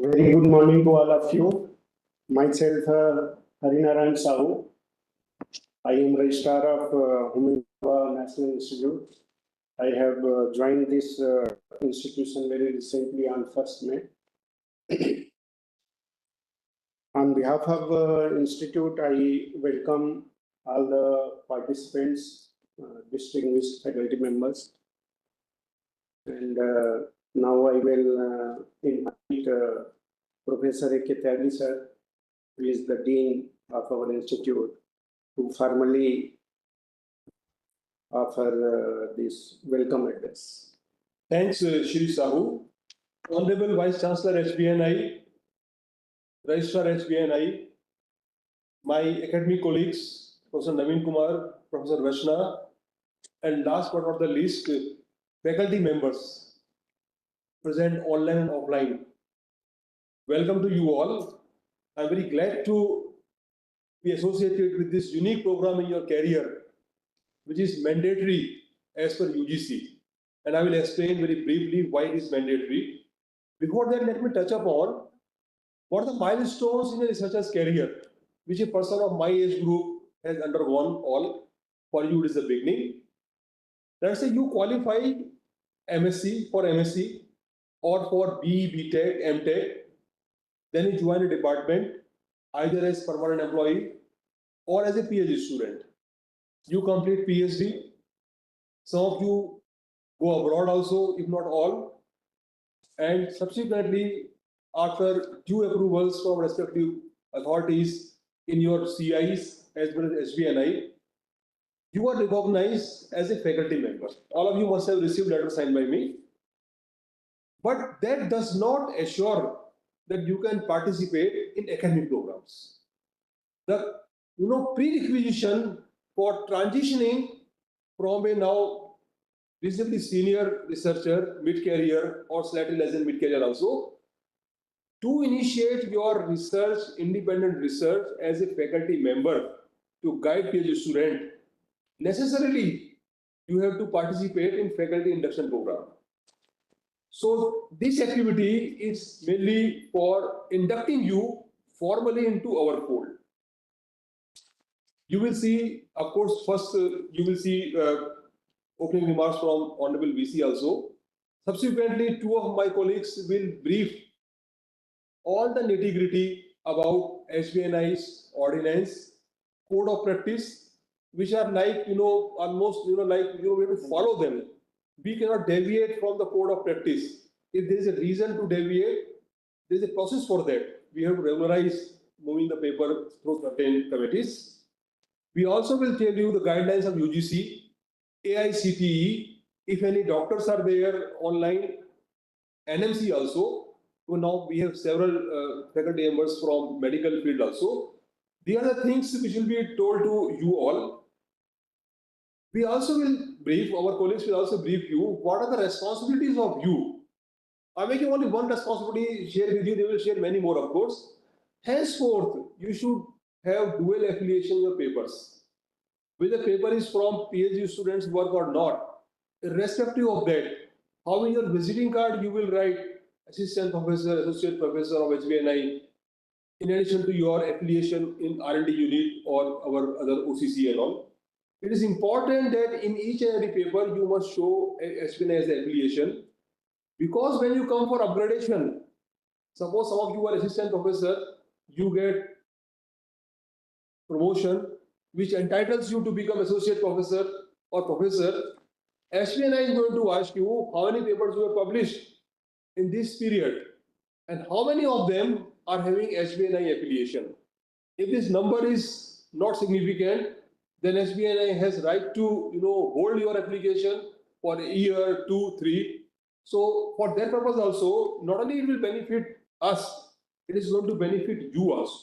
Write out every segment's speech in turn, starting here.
Very good morning to all of you. Myself, Harinarayan Sahu. I am Registrar of Humilva National Institute. I have joined this institution very recently on 1st May. On behalf of Institute, I welcome all the participants, distinguished faculty members. And now I will invite Professor A.K. Tyagi sir, who is the Dean of our institute, to formally offer this welcome address. Thanks, Shri Sahu. Honorable Vice Chancellor SBNI, Registrar SBNI, my academic colleagues, Professor Naveen Kumar, Professor Vashna, and last but not the least, faculty members present online and offline. Welcome to you all. I'm very glad to be associated with this unique program in your career, which is mandatory as per UGC. And I will explain very briefly why it is mandatory. Before that, let me touch upon what are the milestones in a researcher's career, which a person of my age group has undergone all. For you, it is the beginning. Let's say you qualify MSc for MSc or for BE, BTech, MTech. Then you join a department, either as permanent employee or as a PhD student. You complete PhD. Some of you go abroad also, if not all. And subsequently, after due approvals from respective authorities in your CIs as well as SBNI, you are recognized as a faculty member. All of you must have received letters signed by me. But that does not assure that you can participate in academic programs. The prerequisition for transitioning from a now reasonably senior researcher, mid-career or slightly less than mid-career also, to initiate your research, independent research as a faculty member to guide PhD student, necessarily you have to participate in faculty induction program. So this activity is mainly for inducting you formally into our fold. You will see, of course, first you will see opening remarks from Honorable VC also. Subsequently, two of my colleagues will brief all the nitty-gritty about SBNI's ordinance, code of practice, which are like, almost, we have to follow them. We cannot deviate from the code of practice. If there is a reason to deviate, there is a process for that. We have to regularize moving the paper through certain committees. We also will tell you the guidelines of UGC, AICTE, if any doctors are there online, NMC also. So now we have several faculty members from medical field also. These are the things which will be told to you all. We also will brief, our colleagues will also brief you, what are the responsibilities of you. I'm making only one responsibility share with you, they will share many more of course. Henceforth, you should have dual affiliation in your papers. Whether the paper is from PhD students' work or not, irrespective of that, how in your visiting card you will write assistant professor, associate professor of HBNI, in addition to your affiliation in R&D unit or our other OCC and all. It is important that in each and every paper you must show HBNI as an affiliation, because when you come for upgradation, suppose some of you are assistant professor, you get promotion which entitles you to become associate professor or professor. SBNI is going to ask you how many papers you have published in this period and how many of them are having SBNI affiliation. If this number is not significant, then SBNI has right to hold your application for a year, 2, 3. So for that purpose also, not only it will benefit us, it is going to benefit you also.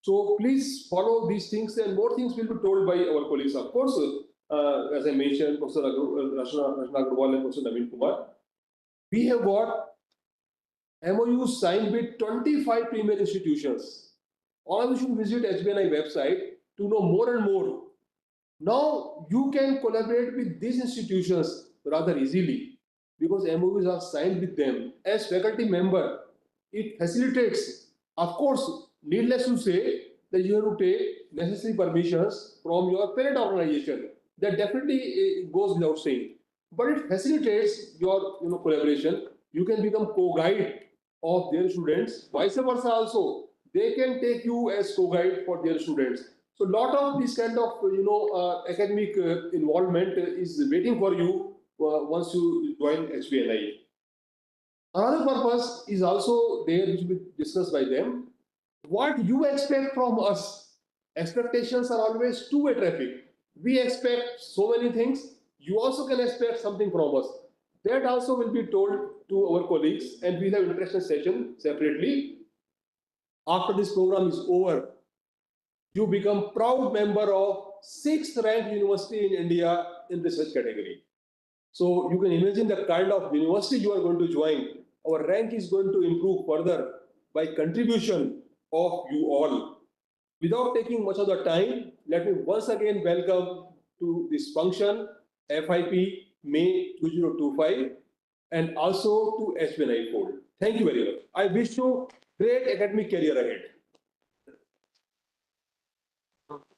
So please follow these things, and more things will be told by our colleagues. Of course, as I mentioned, Professor Rashna Agrawal and Professor Naveen Kumar, we have got MOUs signed with 25 premier institutions. All of you should visit HBNI website to know more and more. Now you can collaborate with these institutions rather easily because MOUs are signed with them. As faculty member, it facilitates. Of course, needless to say that you have to take necessary permissions from your parent organization. That definitely goes without saying. But it facilitates your collaboration. You can become co-guide of their students. Vice versa also, they can take you as co-guide for their students. So lot of this kind of academic involvement is waiting for you once you join HBNI. Another purpose is also there, which will be discussed by them. What you expect from us? Expectations are always two-way traffic. We expect so many things. You also can expect something from us. That also will be told to our colleagues, and we'll have interaction session separately. After this program is over, you become proud member of 6th ranked university in India in research category. So you can imagine the kind of university you are going to join. Our rank is going to improve further by contribution of you all. Without taking much of the time, let me once again welcome to this function FIP May 2025 and also to HBNI Fold. Thank you very much. I wish you great academic career ahead.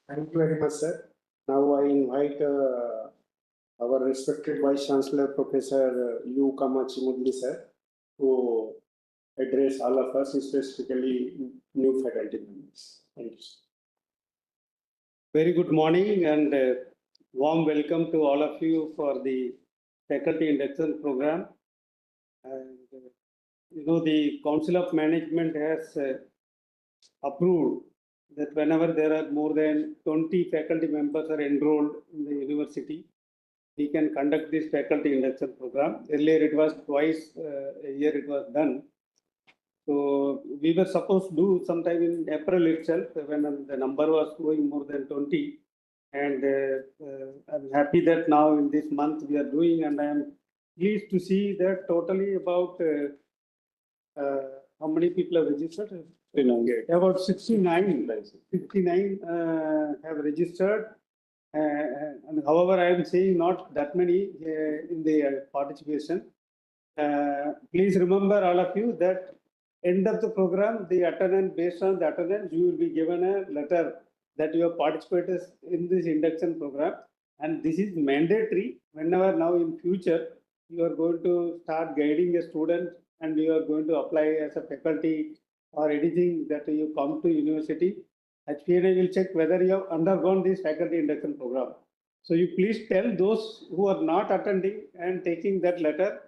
Thank you very much, sir. Now I invite our respected Vice Chancellor, Professor U. Kamachimudli, sir, to address all of us, specifically new faculty members. Thank you, sir. Very good morning and warm welcome to all of you for the faculty induction program. And the Council of Management has approved that whenever there are more than 20 faculty members are enrolled in the university, we can conduct this faculty induction program. Earlier it was twice a year it was done. So we were supposed to do sometime in April itself when the number was growing more than 20. And I'm happy that now in this month we are doing, and I am pleased to see that totally about how many people have registered? About 69 have registered. And however, I am saying not that many in the participation. Please remember all of you that end of the program, the attendance, based on the attendance, you will be given a letter that you have participated in this induction program. And this is mandatory whenever now in future, you are going to start guiding a student and you are going to apply as a faculty or anything that you come to university. HPNI will check whether you have undergone this faculty induction program. So you please tell those who are not attending and taking that letter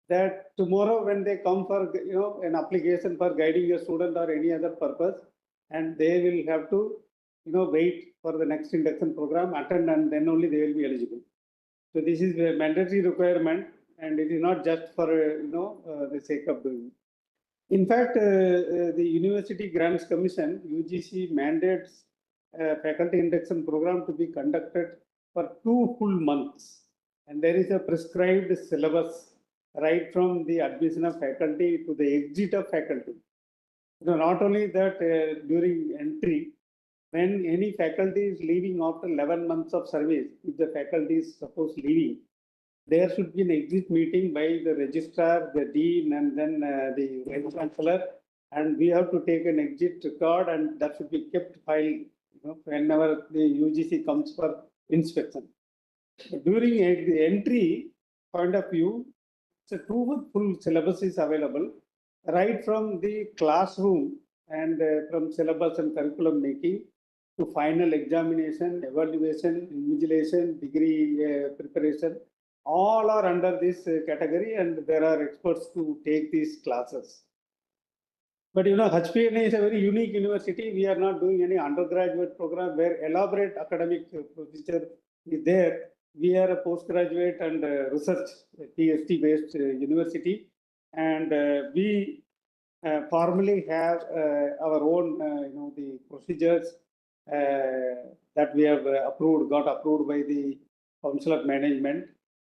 that tomorrow when they come for an application for guiding a student or any other purpose, and they will have to wait for the next induction program, attend, and then only they will be eligible. So this is a mandatory requirement, and it is not just for the sake of doing. In fact, the University Grants Commission (UGC) mandates faculty induction program to be conducted for 2 full months, and there is a prescribed syllabus right from the admission of faculty to the exit of faculty. Not only that, during entry, when any faculty is leaving after 11 months of service, if the faculty is supposed leaving, there should be an exit meeting by the registrar, the dean, and then the vice chancellor, and we have to take an exit record, and that should be kept filed whenever the UGC comes for inspection. During the entry point of view, so 2 full syllabus is available, right from the classroom and from syllabus and curriculum making to final examination, evaluation, invigilation, degree preparation, all are under this category, and there are experts to take these classes. But HPNA is a very unique university. We are not doing any undergraduate program where elaborate academic procedure is there. We are a postgraduate and research PhD based university, and we formally have our own the procedures that we have got approved by the Council of Management,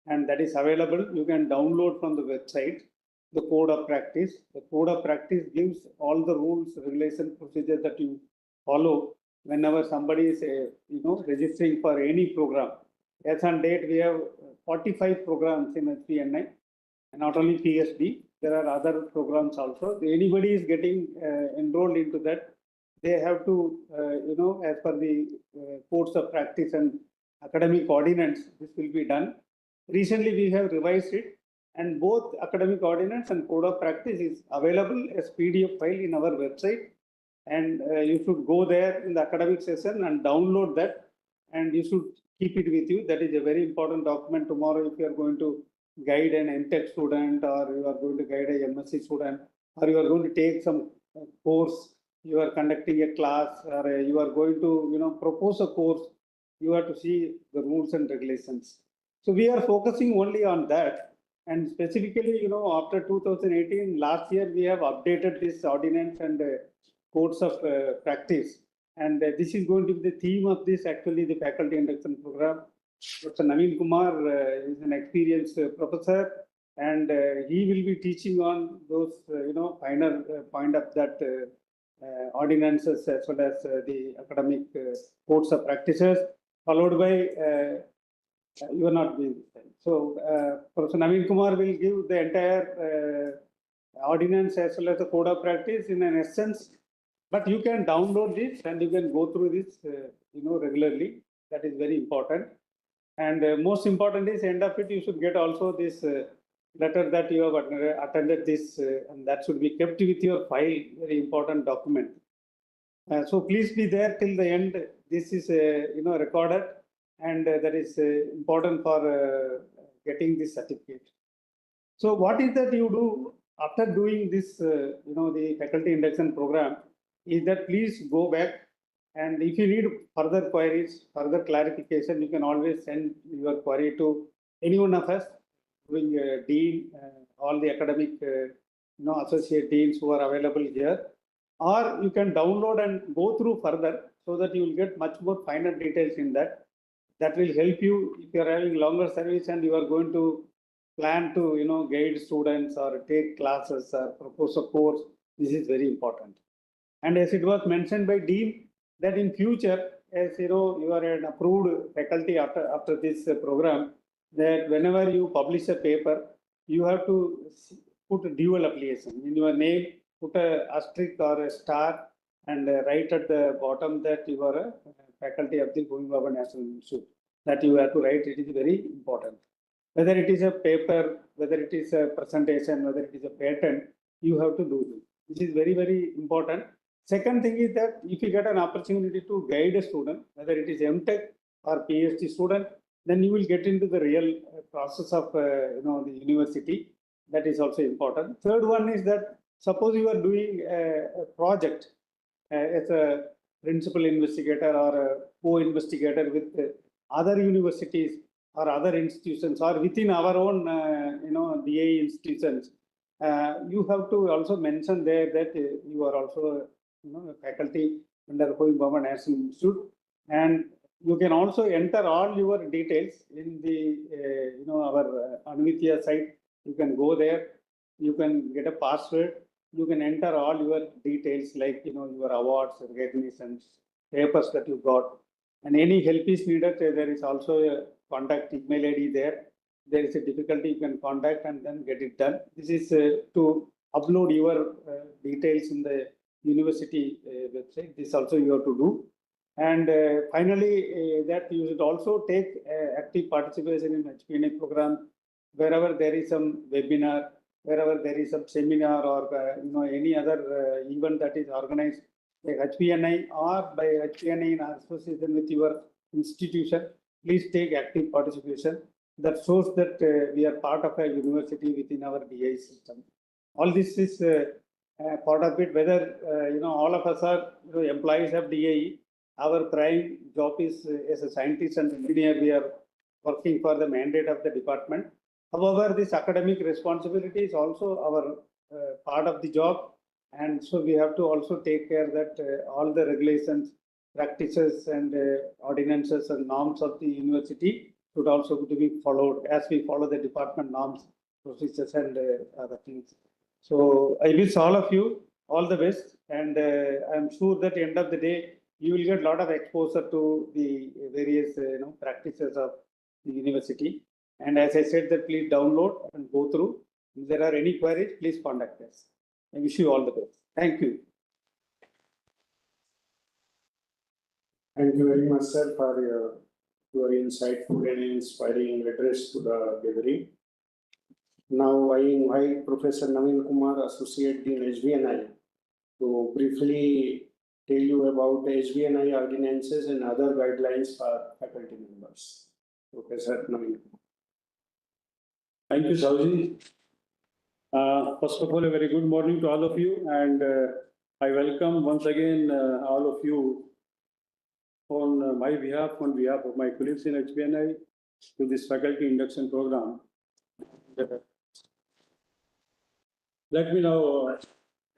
and that is available. You can download from the website the code of practice. The code of practice gives all the rules, regulations, procedures that you follow whenever somebody is registering for any program. As on date, we have 45 programs in HPNI, not only PhD, there are other programs also. Anybody is getting enrolled into that, they have to, as per the course of practice and academic ordinance, this will be done. Recently, we have revised it, and both academic ordinance and code of practice is available as PDF file in our website. And you should go there in the academic session and download that, and you should keep it with you. That is a very important document tomorrow if you are going to guide an MTech student, or you are going to guide a MSc student, or you are going to take some course, you are conducting a class, or you are going to propose a course. You have to see the rules and regulations. So we are focusing only on that. And specifically, after 2018, last year, we have updated this ordinance and codes of practice. And this is going to be the theme of this, actually, the faculty induction program. Dr. Naveen Kumar is an experienced professor, and he will be teaching on those, finer point of that ordinances, as well as the academic codes of practices, followed by you are not doing this time. So, Professor Naveen Kumar will give the entire ordinance as well as the code of practice in an essence. But you can download this and you can go through this, regularly. That is very important. And most important is, end of it, you should get also this letter that you have attended this, and that should be kept with your file. Very important document. So please be there till the end. This is recorded, and that is important for getting this certificate. So what is that you do after doing this, the faculty induction program, is that please go back, and if you need further queries, further clarification, you can always send your query to any one of us, including dean, all the academic, associate deans who are available here, or you can download and go through further, so that you will get much more finer details in that. That will help you if you are having longer service and you are going to plan to, guide students or take classes or propose a course. This is very important. And as it was mentioned by Dean, that in future, as you are an approved faculty after this program, that whenever you publish a paper, you have to put a dual affiliation in your name, put a asterisk or a star, and write at the bottom that you are a faculty of the Homi Bhabha National Institute. That you have to write. It is very important. Whether it is a paper, whether it is a presentation, whether it is a patent, you have to do this. This is very, very important. Second thing is that if you get an opportunity to guide a student, whether it is MTech or PhD student, then you will get into the real process of the university. That is also important. Third one is that suppose you are doing a project as a principal investigator or a co-investigator with other universities or other institutions, or within our own DA institutions, you have to also mention there that you are also a faculty under Homi Bhabha National Institute, and you can also enter all your details in the our Anvitya site. You can go there, you can get a password, you can enter all your details like your awards, recognitions, papers that you got, and any help is needed. There is also a contact email ID there. There is a difficulty, you can contact and then get it done. This is to upload your details in the university website. This also you have to do. And finally, that you should also take active participation in HPNA program wherever there is some webinar, wherever there is some seminar, or any other event that is organized by HPNI or by HPNI in association with your institution. Please take active participation. That shows that we are part of a university within our DI system. All this is part of it. Whether all of us are employees of DIE, our prime job is as a scientist and engineer, we are working for the mandate of the department. However, this academic responsibility is also our part of the job, and so we have to also take care that all the regulations, practices, and ordinances and norms of the university should also to be followed as we follow the department norms, procedures, and other things. So I wish all of you all the best, and I'm sure that at the end of the day, you will get a lot of exposure to the various practices of the university. And as I said, that please download and go through. If there are any queries, please contact us. I wish you all the best. Thank you. Thank you very much, sir, for your insightful and inspiring address to the gathering. Now I invite Professor Naveen Kumar, Associate Dean HBNI, to briefly tell you about HBNI ordinances and other guidelines for faculty members. Professor Naveen. Thank you, Sauji. First of all, a very good morning to all of you, and I welcome once again all of you on my behalf, on behalf of my colleagues in HBNI, to this faculty induction program. Let me now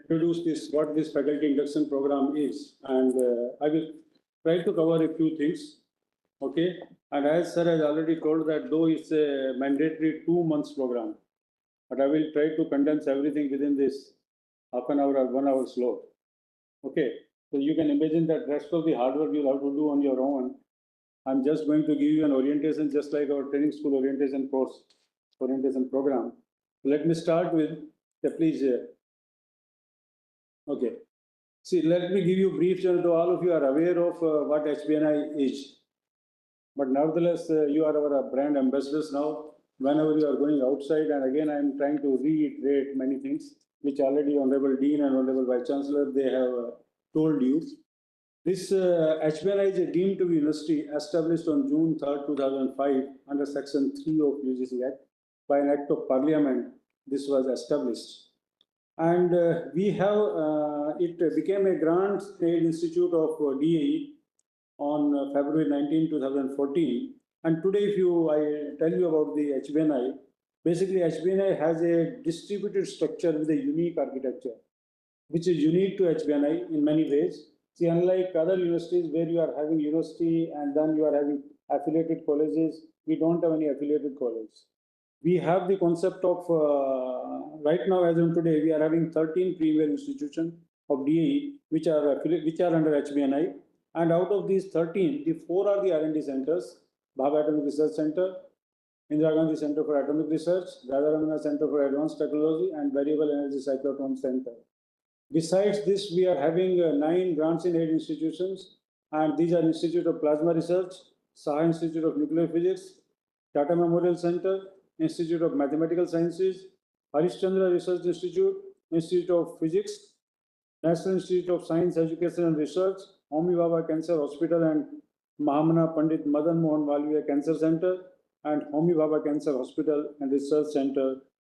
introduce what this faculty induction program is, and I will try to cover a few things. Okay, and as sir has already told that though it's a mandatory 2 months program, but I will try to condense everything within this half an hour or 1 hour slot. Okay, so you can imagine that rest of the hard work you'll have to do on your own. I'm just going to give you an orientation, just like our training school orientation course, orientation program. Let me start with, please. Okay, see, let me give you a brief, so all of you are aware of what HBNI is. But nevertheless, you are our brand ambassadors now. Whenever you are going outside, and again, I am trying to reiterate many things which already Honorable Dean and Honorable Vice Chancellor, they have told you. This HBNI is a deemed to be university established on June 3rd, 2005 under Section 3 of UGC Act. By an Act of Parliament, this was established. And we have, it became a grant state institute of DAE on February 19, 2014. And today, if I tell you about the HBNI, basically HBNI has a distributed structure with a unique architecture, which is unique to HBNI in many ways. See, unlike other universities where you are having university and then you are having affiliated colleges, we don't have any affiliated college. We have the concept of, right now as of today, we are having 13 premier institutions of DAE, which are under HBNI. And out of these 13, the 4 are the R&D centers: Bhabha Atomic Research Center, Indira Gandhi Center for Atomic Research, Radharamana Center for Advanced Technology, and Variable Energy Cyclotron Center. Besides this, we are having 9 grants in 8 institutions, and these are Institute of Plasma Research, Saha Institute of Nuclear Physics, Tata Memorial Center, Institute of Mathematical Sciences, Harishchandra Research Institute, Institute of Physics, National Institute of Science, Education and Research, Homi Bhabha Cancer Hospital and Mahamana Pandit Madan Mohan Malviya Cancer Center, and Homi Bhabha Cancer Hospital and Research Center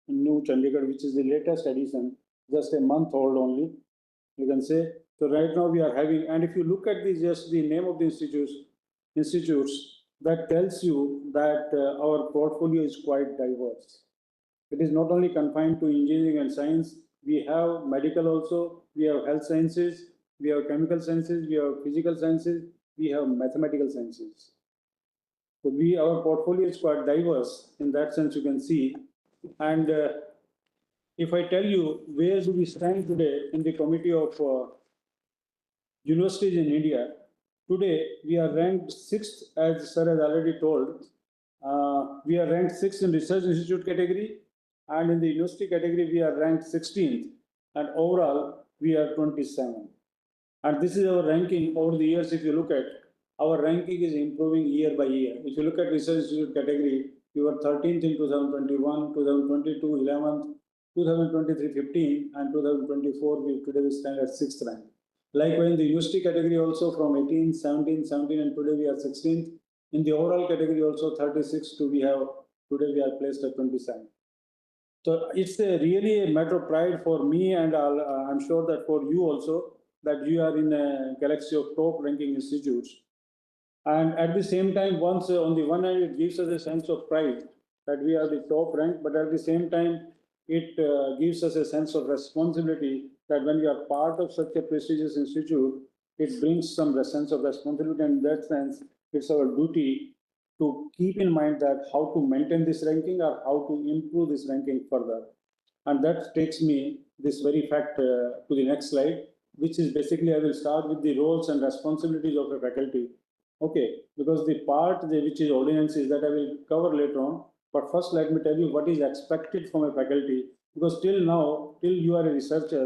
in New Chandigarh, which is the latest addition, just a month old only, you can say. So right now we are having, and if you look at just the name of the institutes, that tells you that our portfolio is quite diverse. It is not only confined to engineering and science, we have medical also, we have health sciences, we have chemical sciences, we have physical sciences, we have mathematical sciences. So our portfolio is quite diverse in that sense, you can see. And if I tell you where do we stand today in the committee of universities in India, today we are ranked 6th, as sir has already told. We are ranked 6th in research institute category, and in the university category we are ranked 16th, and overall we are 27. And this is our ranking over the years. If you look at, our ranking is improving year by year. If you look at research institute category, we were 13th in 2021, 2022, 11th, 2023, 15, and 2024, today we stand at 6th rank. Likewise, in the university category also from 18, 17, 17, and today we are 16th. In the overall category also 36 today we are placed at 27. So it's really a matter of pride for me, and I'm sure that for you also, that you are in a galaxy of top ranking institutes. And at the same time, once on the one hand, it gives us a sense of pride that we are the top rank, but at the same time, it gives us a sense of responsibility that when we are part of such a prestigious institute, it brings some sense of responsibility. And in that sense, it's our duty to keep in mind that how to maintain this ranking or how to improve this ranking further. And that takes me this very fact to the next slide, which is basically, I will start with the roles and responsibilities of a faculty. Okay, because the part which is ordinances that I will cover later on, But first, let me tell you what is expected from a faculty, because till now, till you are a researcher,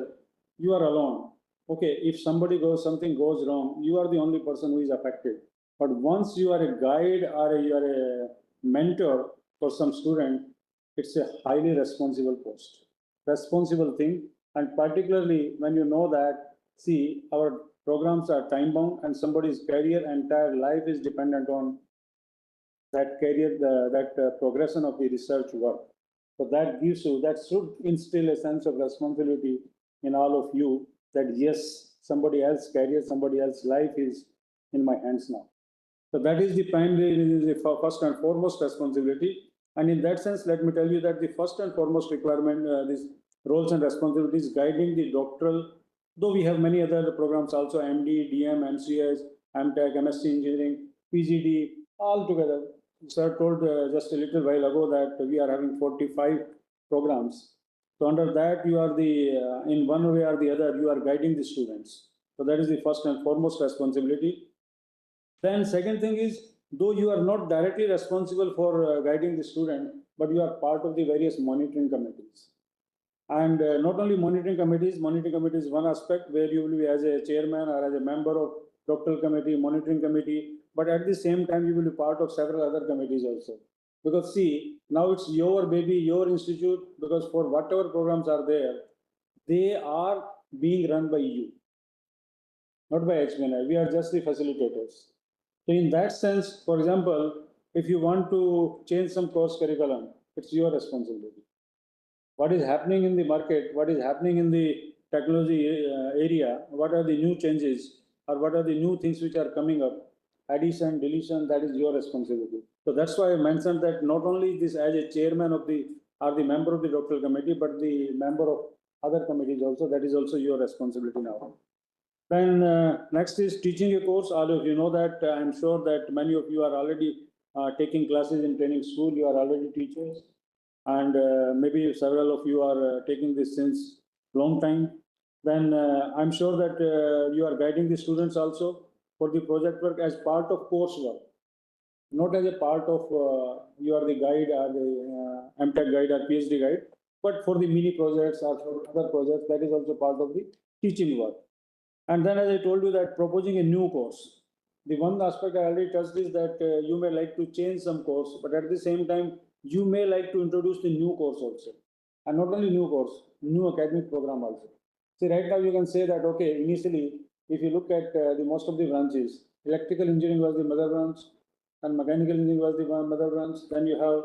you are alone. Okay, if something goes wrong, you are the only person who is affected. But once you are a guide or you are a mentor for some student, it's a highly responsible post, responsible thing. And particularly when you know that, see, our programs are time bound and somebody's career, entire life is dependent on that career, that progression of the research work. So that gives you, that should instill a sense of responsibility in all of you that yes, somebody else's career, somebody else's life is in my hands now. So that is the primary, the first and foremost responsibility. And in that sense, let me tell you that the first and foremost requirement, these roles and responsibilities guiding the doctoral, though we have many other programs also, MD, DM, MCS, MTech, MSc Engineering, PGD, all together. Sir told just a little while ago that we are having 45 programs. So under that, you are in one way or the other, you are guiding the students. So that is the first and foremost responsibility. Then second thing is, though you are not directly responsible for guiding the student, but you are part of the various monitoring committees. And not only monitoring committees is one aspect where you will be as a chairman or as a member of doctoral committee, monitoring committee, but at the same time, you will be part of several other committees also. Because see, now it's your baby, your institute, because for whatever programs are there, they are being run by you, not by HBNI. We are just the facilitators. So in that sense, for example, if you want to change some course curriculum, it's your responsibility. What is happening in the market, what is happening in the technology area, what are the new changes, or what are the new things which are coming up, addition, deletion, that is your responsibility. So that's why I mentioned that not only this as a chairman of the, or the member of the doctoral committee, but the member of other committees also, that is also your responsibility now. Then next is teaching a course. All of you know that. I'm sure that many of you are already taking classes in training school. You are already teachers, and maybe several of you are taking this since long time. Then I'm sure that you are guiding the students also for the project work as part of coursework, not as a part of you are the guide or the MTech guide or PhD guide, but for the mini projects or for other projects, that is also part of the teaching work. And then as I told you that proposing a new course, the one aspect I already touched is that you may like to change some course, but at the same time, you may like to introduce the new course also. And not only new course, new academic program also. See, right now you can say that, okay, initially, if you look at the most of the branches, electrical engineering was the mother branch and mechanical engineering was the mother branch. Then you have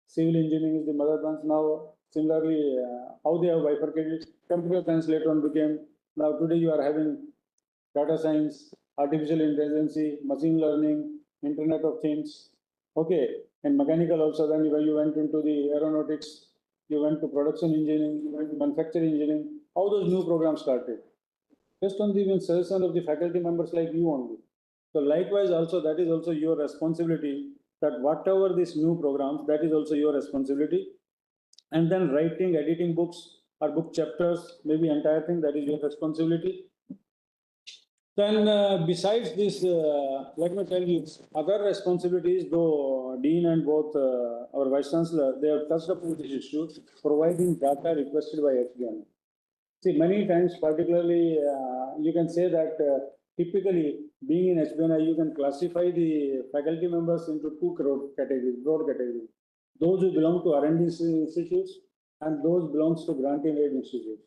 civil engineering is the mother branch. Now, similarly, how they have bifurcated, computer science later on became. Now today you are having data science, artificial intelligence, machine learning, Internet of Things. Okay, and mechanical also. Then when you went into the aeronautics, you went to production engineering, you went to manufacturing engineering. How those new programs started? Just on the suggestion of the faculty members like you only. So likewise, also that is also your responsibility. That whatever these new programs, that is also your responsibility. And then writing, editing books or book chapters, maybe entire thing, that is your responsibility. Then besides this, let me tell you, other responsibilities, though Dean and both our Vice Chancellor, they have touched upon this issue, providing data requested by HBN. See, many times, particularly, you can say that typically, being in HBNI, you can classify the faculty members into two categories, broad categories. Those who belong to R&D institutes and those belongs to granting aid institutes.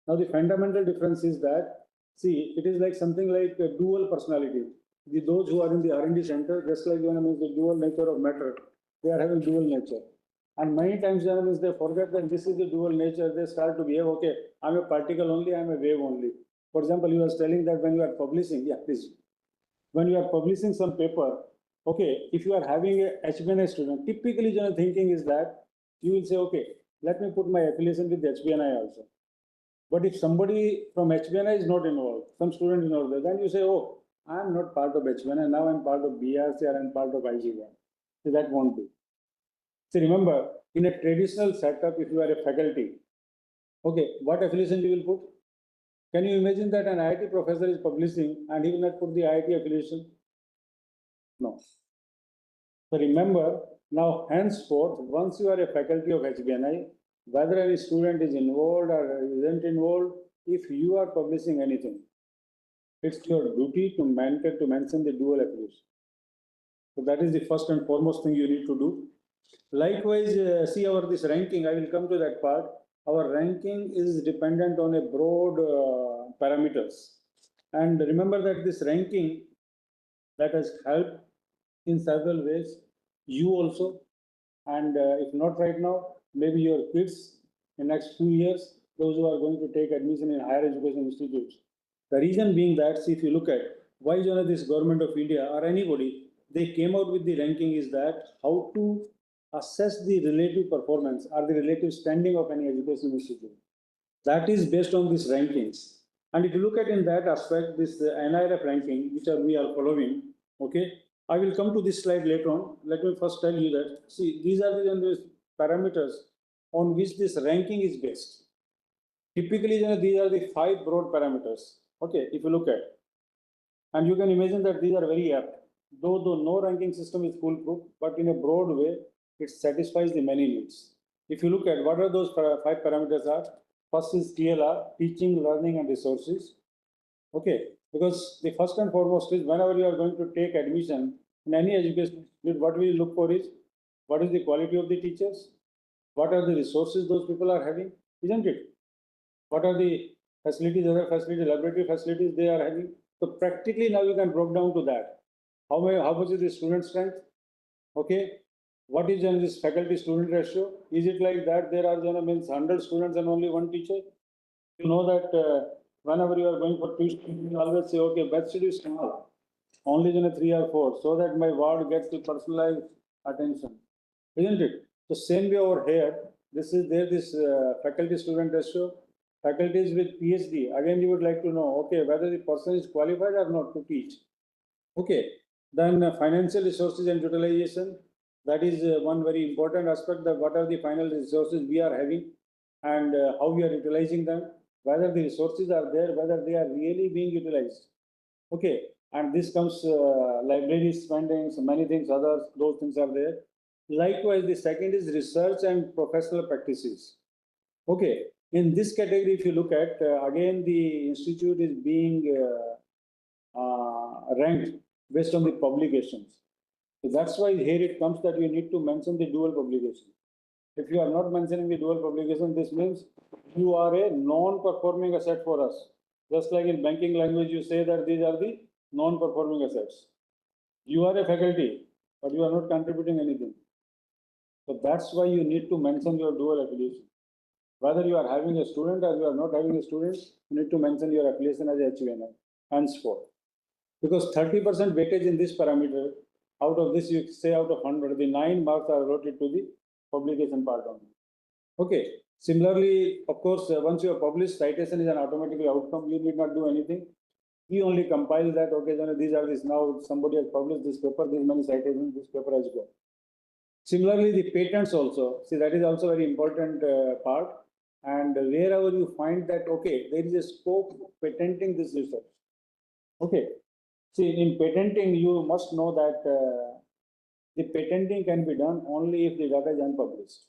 Now, the fundamental difference is that, see, it is like something like a dual personality. Those who are in the R&D center, just like means the dual nature of matter, they are having dual nature. And many times means they forget that this is the dual nature. They start to behave, okay, I'm a particle only, I'm a wave only. For example, you are telling that when you are publishing, yeah, please. When you are publishing some paper, okay, if you are having a HBNI student, typically the thinking is that you will say, okay, let me put my affiliation with HBNI also. But if somebody from HBNI is not involved, some student is not there, then you say, oh, I'm not part of HBNI, now I'm part of BRC or I'm part of IGN. So that won't be. So remember, in a traditional setup, if you are a faculty, okay, what affiliation you will put? Can you imagine that an IIT professor is publishing and he will not put the IIT affiliation? No. So remember, Now, henceforth, once you are a faculty of HBNI, whether any student is involved or isn't involved, if you are publishing anything, it's your duty to mention the dual affiliation. So that is the first and foremost thing you need to do. Likewise, see our this ranking, I will come to that part. Our ranking is dependent on a broad parameters. And remember that this ranking that has helped in several ways, you also, and if not right now, maybe your kids in next few years, those who are going to take admission in higher education institutes. The reason being that, see, if you look at why this government of India or anybody, they came out with the ranking is that how to assess the relative performance or the relative standing of any education institute. That is based on these rankings. And if you look at in that aspect, this NIRF ranking, which we are following, okay, I will come to this slide later on. Let me first tell you that, see, these are the parameters on which this ranking is based. Typically, these are the 5 broad parameters. Okay, if you look at, and you can imagine that these are very apt. Though no ranking system is foolproof, but in a broad way, it satisfies the many needs. If you look at what are those 5 parameters are, first is TLR, teaching, learning, and resources. Okay, because the first and foremost is whenever you are going to take admission in any education, what we look for is what is the quality of the teachers, what are the resources those people are having, isn't it? What are the facilities, other facilities, laboratory facilities they are having? So practically now you can break down to that. How much is the student strength? Okay, what is this faculty student ratio? Is it like that there are means 100 students and only one teacher? You know that whenever you are going for tuition, you always say, okay, bed should be small, only 3 or 4, so that my ward gets the personalized attention, isn't it? So same way over here, this is there, this faculty student ratio, faculties with PhD. Again, you would like to know, okay, whether the person is qualified or not to teach. Okay, then financial resources and utilization. That is one very important aspect, that what are the final resources we are having and how we are utilizing them, whether the resources are there, whether they are really being utilized. Okay, and this comes library spendings, many things, others, those things are there. Likewise, the second is research and professional practices. Okay, in this category, if you look at, again, the institute is being ranked based on the publications. So that's why here it comes that you need to mention the dual publication. If you are not mentioning the dual publication, this means you are a non-performing asset for us. Just like in banking language, you say that these are the non-performing assets. You are a faculty, but you are not contributing anything. So that's why you need to mention your dual affiliation. Whether you are having a student or you are not having a student, you need to mention your affiliation as HVNI, henceforth. Because 30% weightage in this parameter, out of this, you say out of 100, the 9 marks are allotted to the publication part only. Okay. Similarly, of course, once you have published, citation is an automatically outcome. You need not do anything. We only compile that, okay, then these are this. Now somebody has published this paper, this many citations, this paper has got. Similarly, the patents also, see, that is also very important part. And wherever you find that, okay, there is a scope of patenting this research. Okay. See, in patenting, you must know that the patenting can be done only if the data is unpublished.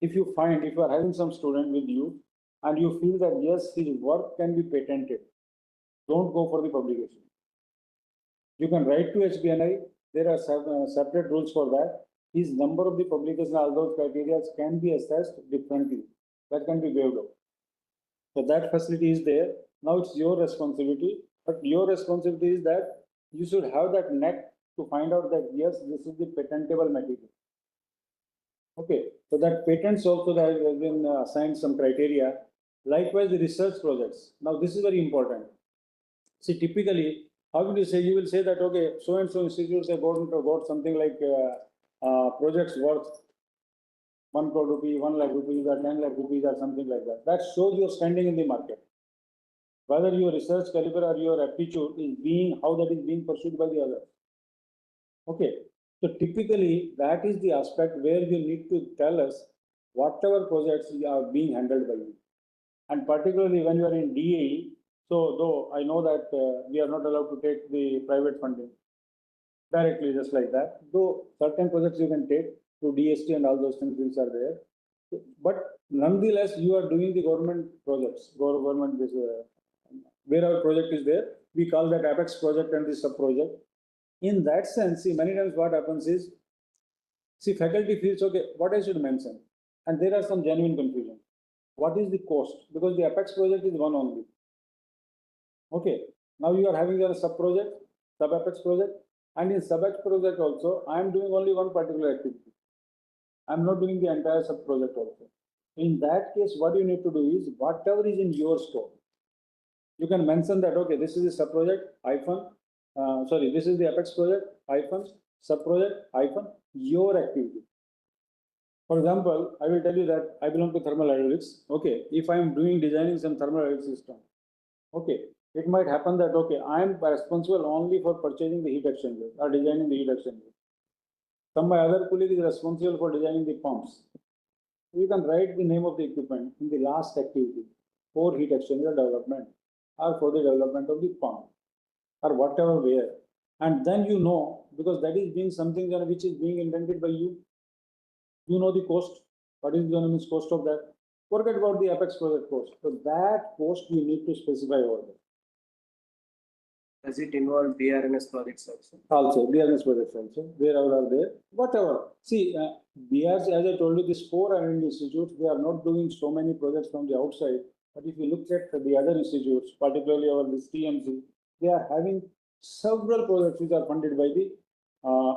If you are having some student with you and you feel that yes, his work can be patented, don't go for the publication. You can write to HBNI. There are separate rules for that. His number of the publication, all those criteria can be assessed differently. That can be waived off. So that facility is there. Now it's your responsibility. But your responsibility is that you should have that net to find out that yes, this is the patentable material. Okay, so that patents also that has been assigned some criteria. Likewise, the research projects. Now this is very important. See, typically, how will you say? You will say that okay, so and so institutes have got something like projects worth 1 crore rupee, 1 lakh rupees, or 10 lakh rupees, or something like that. That shows your standing in the market. Whether your research caliber or your aptitude is how that is being pursued by the other. Okay, so typically that is the aspect where you need to tell us whatever projects are being handled by you. And particularly when you are in DAE, so though I know that we are not allowed to take the private funding. directly just like that. Though certain projects you can take through DST and all those things which are there. But nonetheless, you are doing the government projects, government this, where our project is there, we call that apex project and the sub project. In that sense, see, many times what happens is, see, faculty feels, okay, what I should mention? And there are some genuine confusion. What is the cost? Because the apex project is one only. Okay, now you are having a sub project, sub apex project, and in sub apex project also, I am doing only one particular activity. I am not doing the entire sub project also. In that case, what you need to do is whatever is in your scope, you can mention that, okay, this is the sub project, this is the apex project, sub project, your activity. For example, I will tell you that I belong to thermal hydraulics. Okay, if I am doing designing some thermal hydraulic system, okay, it might happen that, okay, I am responsible only for purchasing the heat exchanger or designing the heat exchanger. My other colleague is responsible for designing the pumps. You can write the name of the equipment in the last activity for heat exchanger development or for the development of the pump or whatever where. And then you know, because that is being something which is being intended by you. You know the cost. What is the cost of that? Forget about the apex project cost. So that cost you need to specify over there. Does it involve BRNS projects also? Also, BRNS projects also, wherever are there, whatever. See, BRs, as I told you, these 4 R&D institutes, they are not doing so many projects from the outside. But if you look at the other institutes, particularly our this TMC, they are having several projects which are funded by the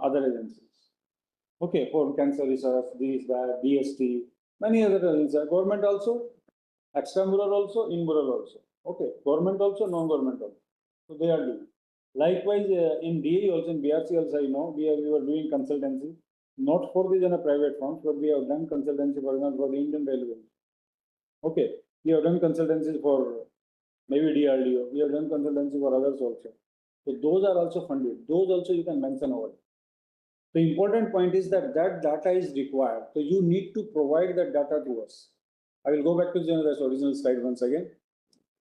other agencies. Okay, for cancer research, these, that, DST, many other agencies. Government also, extramural also, inmural also. Okay, government also, non-government also. So they are doing. Likewise, in DE also, in BRC also, I know, we were doing consultancy, not for the private firms, but we have done consultancy, for example, for the Indian Railways. Okay, we have done consultancies for maybe DRDO, we have done consultancy for others also. So those are also funded. Those also you can mention over. The important point is that that data is required. So you need to provide that data to us. I will go back to the original slide once again.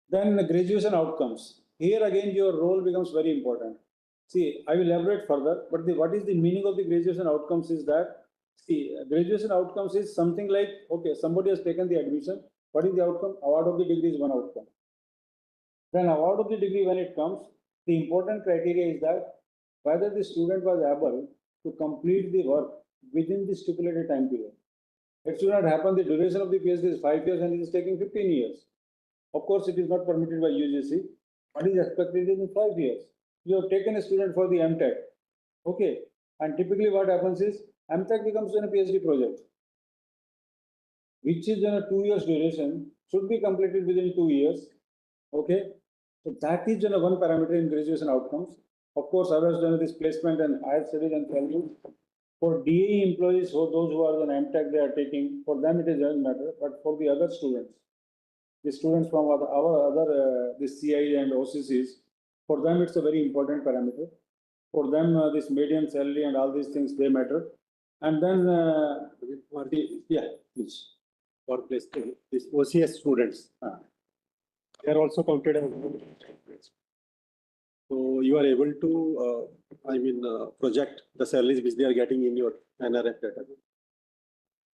Then the graduation outcomes. Here again, your role becomes very important. See, I will elaborate further, but what is the meaning of the graduation outcomes is that, see, graduation outcomes is something like, okay, somebody has taken the admission. What is the outcome? Award of the degree is one outcome. Then award of the degree, when it comes, the important criteria is that whether the student was able to complete the work within the stipulated time period. It should not happen, the duration of the PhD is 5 years and it is taking 15 years. Of course, it is not permitted by UGC. What is expected in 5 years? You have taken a student for the MTech. Okay. And typically what happens is MTech becomes a PhD project, which is in a 2 years duration, should be completed within 2 years. Okay. So that is one parameter in graduation outcomes. Of course, I was doing this placement and higher studies and value. For DAE employees, for those who are in MTech, they are taking, for them it doesn't matter, but for the other students, the students from our other the CI and OCCs, for them it's a very important parameter. For them, this median salary and all these things, they matter. And then, please. For placement, these OCS students, they are also counted as. So you are able to, project the salaries which they are getting in your NRF data.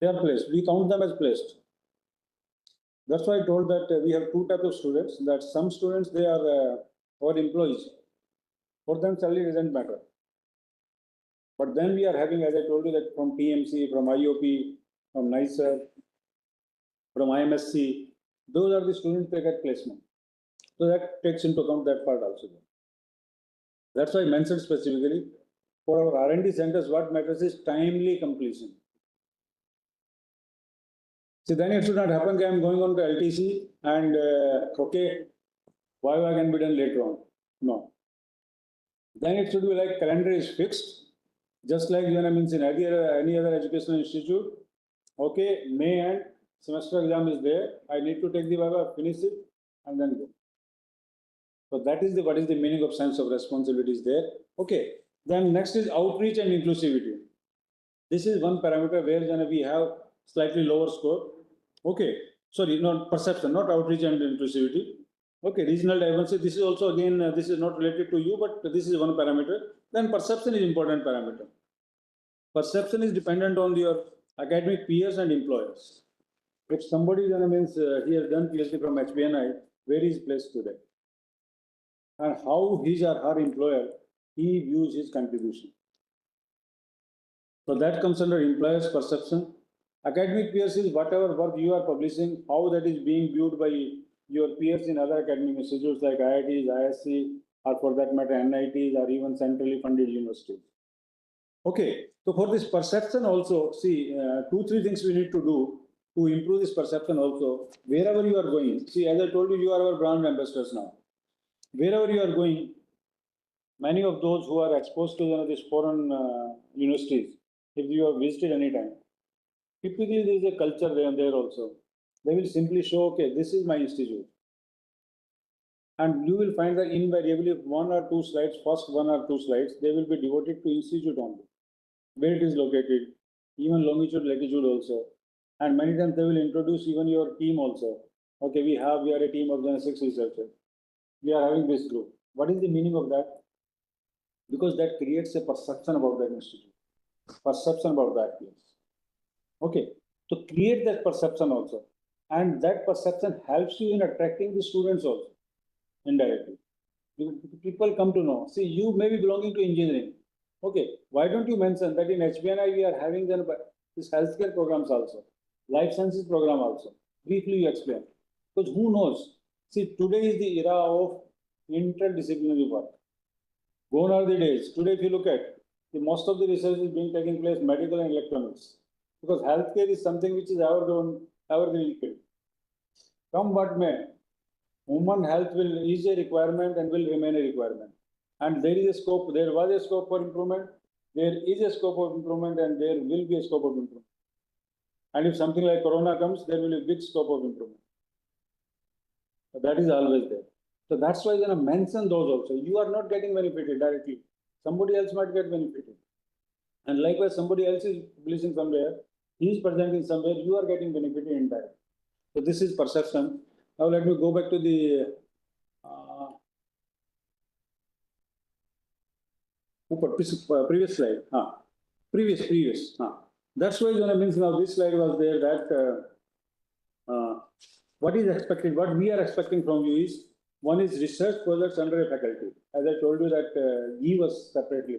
They are placed. We count them as placed. That's why I told that we have 2 types of students. That some students, they are our employees. For them, salary doesn't matter. But then we are having, as I told you, that from PMC, from IOP, from NICER, from IMSC, those are the students they get placement. So that takes into account that part also. That's why I mentioned specifically for our R&D centers, what matters is timely completion. See, then it should not happen that I'm going on to LTC and okay, why can be done later on? No. Then it should be like calendar is fixed, just like in any other educational institute. Okay, May and semester exam is there. I need to take the Viva, finish it, and then go. So that is what is the meaning of sense of responsibility is there. Okay. Then next is outreach and inclusivity. This is one parameter where we have slightly lower score. Okay. Sorry, not perception, not outreach and inclusivity. Okay, regional diversity, this is also again, this is not related to you, but this is one parameter. Then perception is important parameter. Perception is dependent on your academic peers and employers. If somebody means he has done PhD from HBNI, where is placed today? And how his or her employer, he views his contribution. So that comes under employer's perception. Academic peers is whatever work you are publishing, how that is being viewed by your peers in other academic institutes like IITs, ISC, or for that matter NITs, or even centrally funded universities. Okay, so for this perception also, see, 2-3 things we need to do to improve this perception also. Wherever you are going, see, as I told you, you are our brand ambassadors now. Wherever you are going, many of those who are exposed to these foreign universities, if you have visited any time, typically there is a culture there also. They will simply show, okay, this is my institute. And you will find that invariably 1 or 2 slides, first 1 or 2 slides, they will be devoted to institute only. Where it is located, even longitude, latitude also. And many times they will introduce even your team also. Okay, we are a team of 6 researchers. We are having this group. What is the meaning of that? Because that creates a perception about that institute, perception about that place. Okay, to create that perception also. And that perception helps you in attracting the students also, indirectly. People come to know, see, you may be belonging to engineering. Okay, why don't you mention that in HBNI we are having this healthcare programs also, life sciences program also. Briefly you explain. Because who knows? See, today is the era of interdisciplinary work. Gone are the days. Today, if you look at, most of the research is being taking place medical and electronics. Because healthcare is something which is evergreen field. Come what may, human health is a requirement and will remain a requirement. And there is a scope, there was a scope for improvement, there is a scope of improvement, and there will be a scope of improvement. And if something like Corona comes, there will be a big scope of improvement. So that is always there. So that's why I mention those also. You are not getting benefited directly. Somebody else might get benefited. And likewise, somebody else is publishing somewhere, he is presenting somewhere, you are getting benefited indirectly. So this is perception. Now let me go back to the previous slide. Previous. That's why means now this slide was there that what is expected, what we are expecting from you is, one is research projects under a faculty. As I told you that give us separately.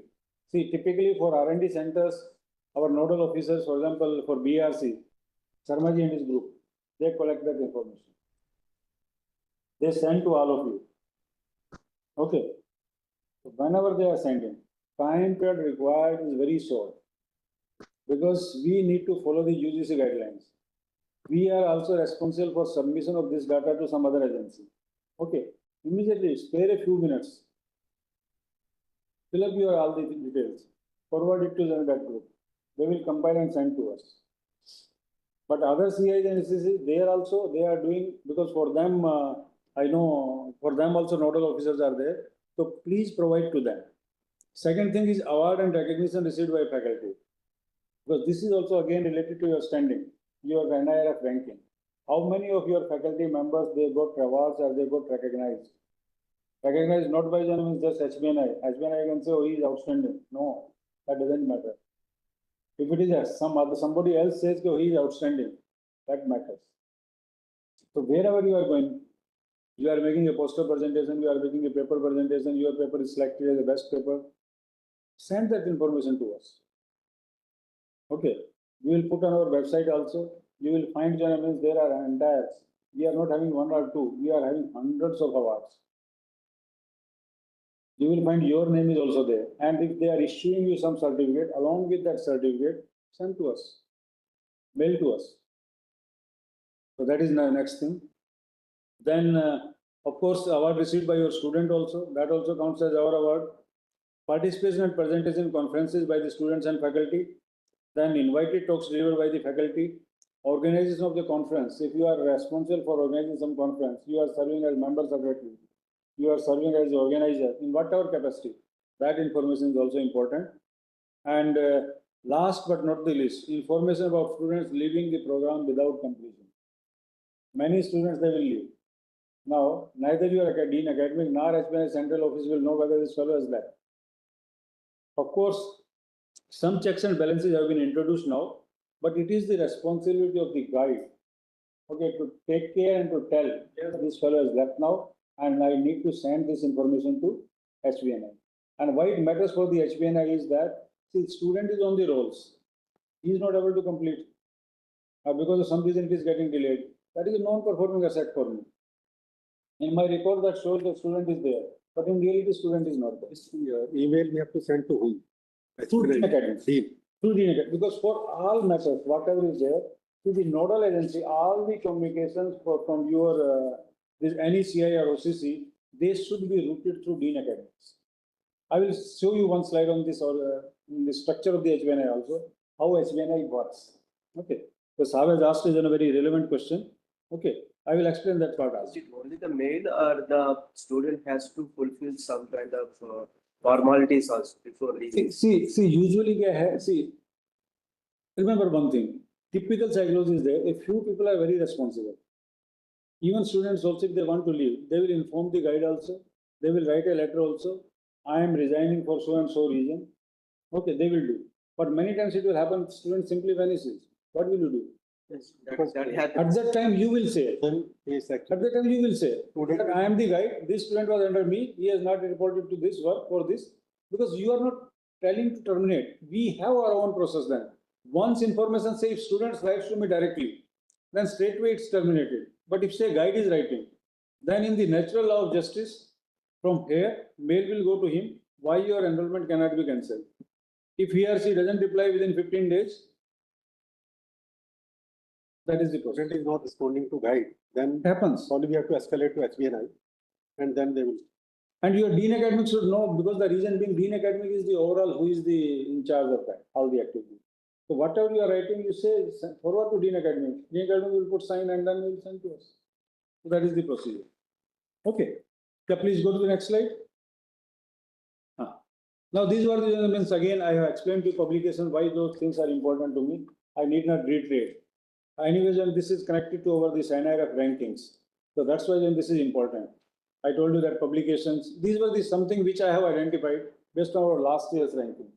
See, typically for R&D centers, our nodal officers, for example, for BRC, Sharmaji and his group, they collect that information. They send to all of you. Okay. So whenever they are sending, time period required is very short because we need to follow the UGC guidelines. We are also responsible for submission of this data to some other agency. Okay, immediately spare a few minutes. Fill up your all the details. Forward it to that group. They will compile and send to us. But other CIs and SCCs, they are doing, because for them, I know for them also nodal officers are there. So please provide to them. Second thing is award and recognition received by faculty. Because this is also again related to your standing, your NIRF ranking. How many of your faculty members, they got awards or they got recognized? Recognized not by just HBNI. HBNI can say, oh, he is outstanding. No, that doesn't matter. If it is somebody else says, oh, he is outstanding, that matters. So wherever you are going, you are making a poster presentation, you are making a paper presentation, your paper is selected as the best paper, send that information to us. Okay, we will put on our website also. You will find there are entire. We are not having 1 or 2. We are having hundreds of awards. You will find your name is also there. And if they are issuing you some certificate, along with that certificate, send to us. Mail to us. So that is the next thing. Then, of course, award received by your student also. That also counts as our award. Participation and presentation conferences by the students and faculty. Then invited talks delivered by the faculty. Organization of the conference. If you are responsible for organizing some conference, you are serving as member secretary, you are serving as the organizer in whatever capacity. That information is also important. And last but not the least, information about students leaving the program without completion. Many students, they will leave. Now, neither your Dean Academic nor HBNI Central Office will know whether this fellow is there. Of course, some checks and balances have been introduced now, but it is the responsibility of the guide, okay, to take care and to tell, yes, this fellow is left now, and I need to send this information to HBNI. And why it matters for the HBNI is that, see, the student is on the rolls. He is not able to complete because of some reason it is getting delayed. That is a non-performing asset for me. In my report that shows the student is there, but in reality student is not there. Email we have to send to whom? Through Dean Academy. Dean. Through Dean Academy. Because for all matters, whatever is there, to the nodal agency, all the communications from your this NECI or OCC, they should be routed through Dean Academy. I will show you one slide on this or in the structure of the HBNI also, how HBNI works. Okay. Because Sav has asked is a very relevant question. Okay. I will explain that part also. Is it only the mail or the student has to fulfill some kind of formalities also before leaving? See, usually, remember one thing, typical psychology is there, a few people are very responsible. Even students also, if they want to leave, they will inform the guide also, they will write a letter also, I am resigning for so and so reason. Okay, they will do. But many times it will happen, student simply vanishes. What will you do? Yes, that happens. At that time, you will say, Yes, at that time you will say, that I am the guide, this student was under me, he has not reported to this work for this, because you are not telling to terminate. We have our own process then. Once information say if students writes to me directly, then straightway it's terminated. But if say guide is writing, then in the natural law of justice, from here, mail will go to him, why your enrollment cannot be cancelled. If he or she doesn't reply within 15 days, that is the process. Student is not responding to guide, then It happens. only we have to escalate to HBNI, and then they will. And your Dean Academic should know, because the reason being Dean Academic is the overall who is the in charge of that, all the activity. So whatever you are writing, you say forward to Dean Academic. Dean Academic will put sign and then will send to us. So that is the procedure. Okay. Yeah, please go to the next slide. Now these were the means again I have explained to publication why those things are important to me. I need not reiterate. Anyways, when this is connected to our this NIRF rankings. So that's why then this is important. I told you that publications, these were the something which I have identified based on our last year's ranking,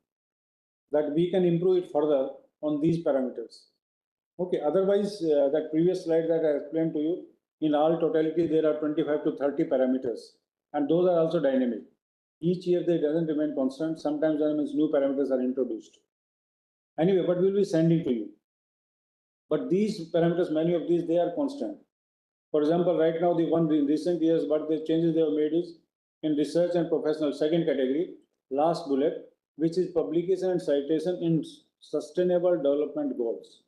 that we can improve it further on these parameters. Okay, otherwise that previous slide that I explained to you, in all totality there are 25 to 30 parameters, and those are also dynamic. Each year they doesn't remain constant, sometimes new parameters are introduced. Anyway, but we'll be sending to you. But these parameters, many of these, they are constant. For example, right now, the one in recent years, but the changes they have made is in research and professional, second category, last bullet, which is publication and citation in sustainable development goals.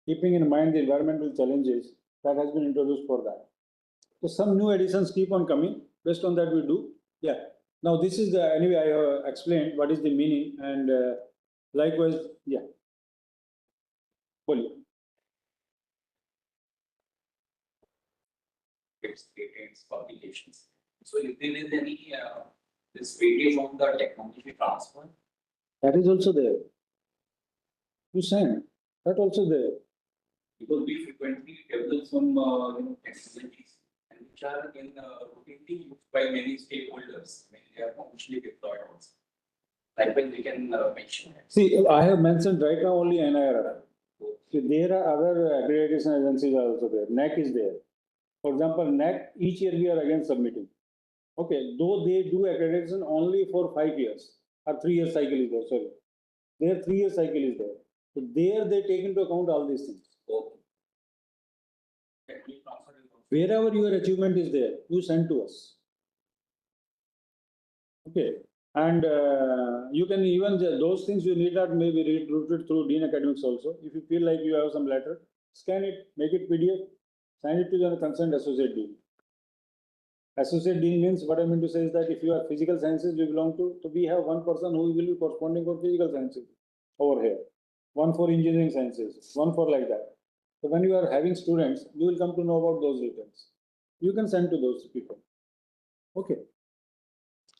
Keeping in mind the environmental challenges that has been introduced for that. So some new additions keep on coming. Based on that, we do. Yeah. Now this is the, anyway, I have explained what is the meaning, and likewise, yeah. Its patents, publications. So if there is any this weightage on the technology transfer, That is also there. You send that also there. because we frequently develop some technologies and which are in routinely used by many stakeholders when they are commercially deployed also. Likewise, we can mention it. See, I have mentioned right now only NIRF. So there are other accreditation agencies are also there. NAC is there. For example, NAC, each year we are again submitting. Okay, though they do accreditation only for 5 years or 3 year cycle is there, sorry. Their 3 year cycle is there. So there they take into account all these things. Okay. Technology transfer is also. Wherever your achievement is there, you send to us. Okay. And you can even, those things you need not maybe routed through Dean Academics also. If you feel like you have some letter, scan it, make it PDF, send it to the concerned associate dean. Associate dean means, what I mean to say is that if you are physical sciences, you belong to, so we have one person who will be corresponding for physical sciences over here, one for engineering sciences, one for like that. So when you are having students, you will come to know about those details. You can send to those people. Okay.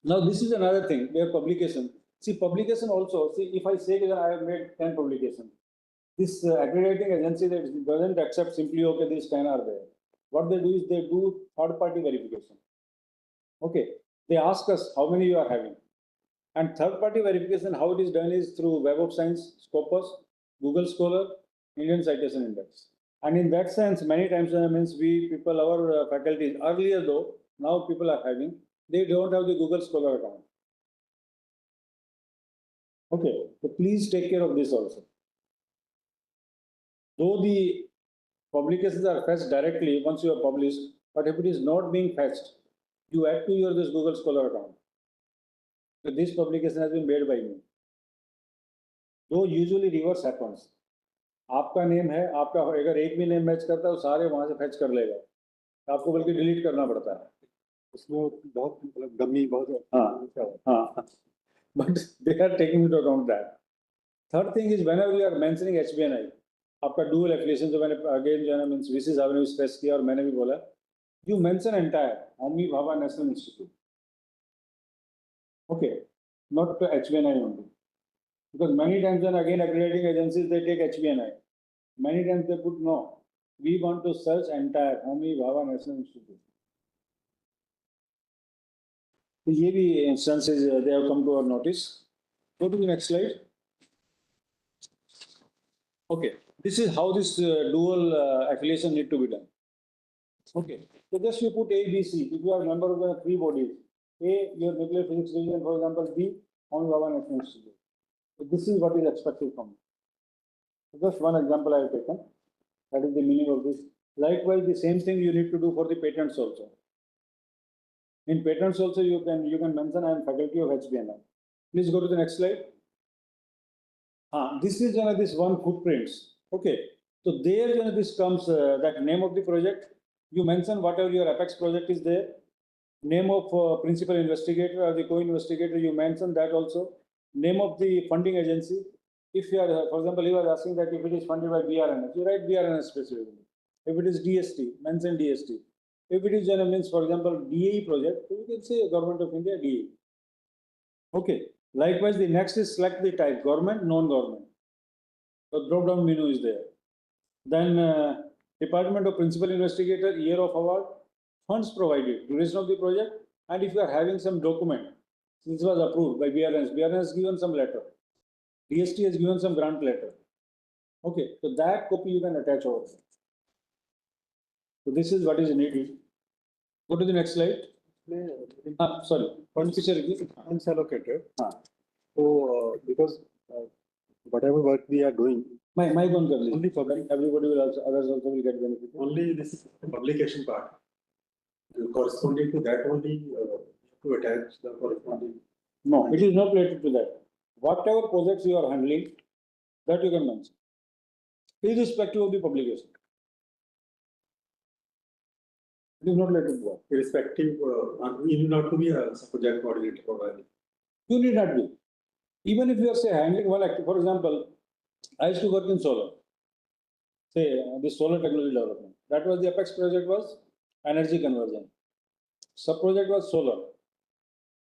Now this is another thing, where publication. See, publication also, see, if I say that I have made 10 publications, this accrediting agency that doesn't accept simply, okay, these 10 are there. what they do is they do third-party verification. Okay, they ask us how many you are having. And third-party verification, how it is done is through Web of Science, Scopus, Google Scholar, Indian Citation Index. And in that sense, many times means we people, our faculties, earlier though, now people are having, they don't have the Google Scholar account. Okay, so please take care of this also. Though the publications are fetched directly once you are published, but if it is not being fetched, you add to your this Google Scholar account. So this publication has been made by me. Though usually reverse happens. आपका name है, आपका अगर एक भी name match करता है, सारे वहां से फैच कर लेगा. आपको बल्कि डिलीट करना पड़ता है. उसमें बहुत मतलब डमी बहुत. हाँ. But they are taking into account that. Third thing is whenever you are mentioning HBNI, आपका dual affiliation जो मैंने again जो है मीन्स विशेष आपने स्ट्रेस किया और मैंने भी बोला, you mention entire Homi Bhabha National Institute. Okay, not to HBNI only. Because many times when again accrediting agencies they take HBNI. Many times they put no. We want to search entire Homi Bhabha National Institute. So ये भी instances they have come to our notice. Go to the next slide. Okay, this is how this dual affiliation need to be done. Okay, so just you put A, B, C. If you are a member of the three bodies, A, your nuclear physics division, for example, B, Homi Bhabha National Institute. So this is what is expected from you. So just one example I have taken. That is the meaning of this. Likewise, the same thing you need to do for the patents also. In patents also you can mention I am faculty of HBNI. Please go to the next slide. This is this one footprints. Okay, so there this comes that name of the project. You mention whatever your apex project is there. Name of principal investigator or the co-investigator. You mention that also. Name of the funding agency. If you are, for example, you are asking that if it is funded by BRNS, you write BRNS specifically. If it is DST, mention DST. If it is means, for example, DAE project, you can say Government of India DAE. Okay. Likewise, the next is select the type, government, non-government. So drop-down menu is there. Then Department of Principal Investigator, year of award, funds provided, duration of the project, and if you are having some document, this was approved by BRNS, BRNS has given some letter. DST has given some grant letter. Okay, so that copy you can attach over. So this is what is needed. Go to the next slide. Sorry, one picture again. Funds allocated. So because whatever work we are doing, My one only. only public, Everybody will also, others also will get benefit. only this publication part. Corresponding to that only to attach the corresponding. No, it is not related to that. Whatever projects you are handling, that you can mention, irrespective of the publication. It is not related to that. Irrespective, we need not to be a project coordinator provider. You need not be. Even if you are say handling one active, for example, I used to work in solar. Say this solar technology development. That was the apex project was energy conversion. Sub project was solar.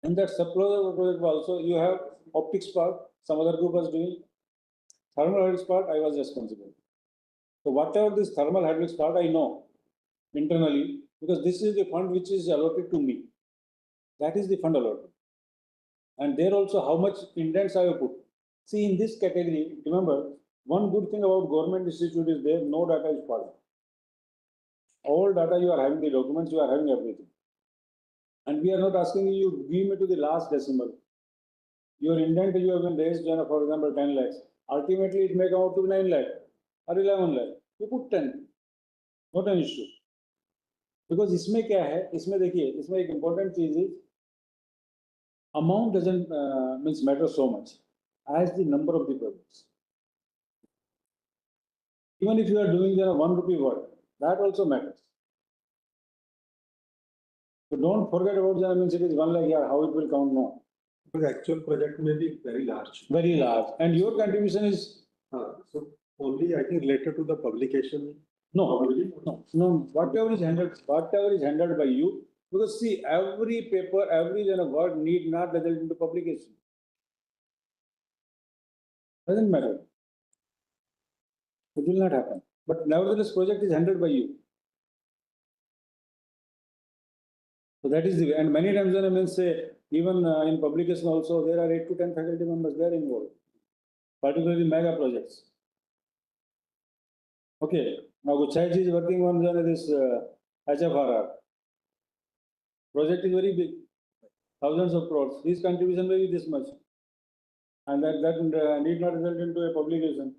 In that sub project also you have optics part, some other group was doing. Thermal hydraulics part, I was responsible. So whatever this thermal hydraulics part I know internally, because this is the fund which is allotted to me. That is the fund allotted. And there also how much indents I have put. See in this category, remember, one good thing about government institute is there, no data is false. All data you are having the documents, you are having everything. And we are not asking you give me to the last decimal. Your indent you have been raised, for example, 10 lakhs. Ultimately, it may come out to 9 lakh or 11 lakh. You put 10. Not an issue. Because इसमें क्या है? इसमें देखिए, इसमें एक important चीज is amount doesn't means matter so much as the number of the projects. Even if you are doing ₹1 work, that also matters. So don't forget about means it is 1 lakh, yeah, how it will count, no. Because actual project may be very large. Very large. And your contribution is? So only I think related to the publication. No, whatever is handled by you, because see, every paper, every word need not result into publication. Doesn't matter. It will not happen. But nevertheless, project is handled by you. So that is the, and many times when I mean say, even in publication also, there are 8 to 10 faculty members there involved, particularly mega projects. Okay, now Guchai is working on this HFRR. Project is very big, thousands of crores. His contribution may be this much. And that need not result into a publication.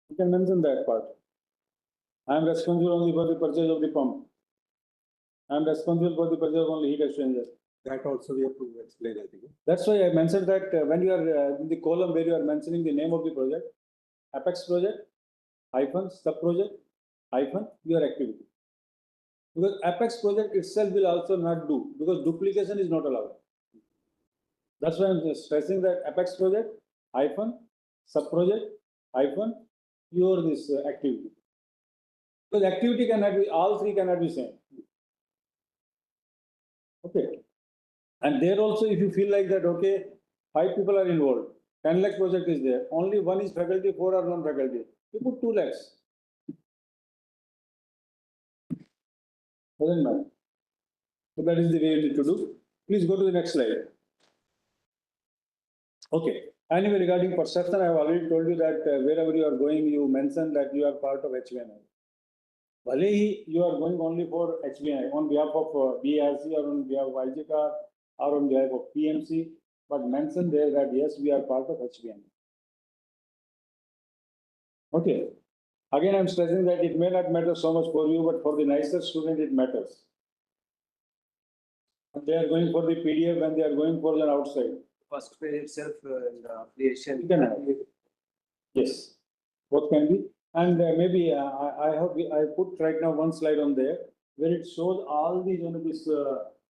You can mention that part. I am responsible only for the purchase of the pump. I am responsible for the purchase of only heat exchanger. That also we have to explain, I think. That's why I mentioned that when you are in the column where you are mentioning the name of the project, Apex project, hyphen, sub project, hyphen, your activity. Because Apex project itself will also not do, because duplication is not allowed. That's why I'm stressing that Apex project, hyphen, sub project, hyphen, your this activity. Because activity cannot be, all three cannot be same. Okay. And there also, if you feel like that, okay, 5 people are involved, 10 lakh project is there, only one is faculty, 4 are non-faculty, you put 2 lakhs. Doesn't matter. So that is the way you need to do. Please go to the next slide. Okay. Anyway, regarding perception, I have already told you that wherever you are going, you mentioned that you are part of HVNI. Vale, you are going only for HVNI on behalf of BRC or on behalf of IGCAR or on behalf of PMC, but mention there that yes, we are part of HVNI. Okay. Again, I am stressing that it may not matter so much for you, but for the nicer student, it matters. They are going for the PDF and they are going for the outside. First page itself, the affiliation. You can have it. Yes, both can be. And maybe I put right now one slide on there where it shows all these,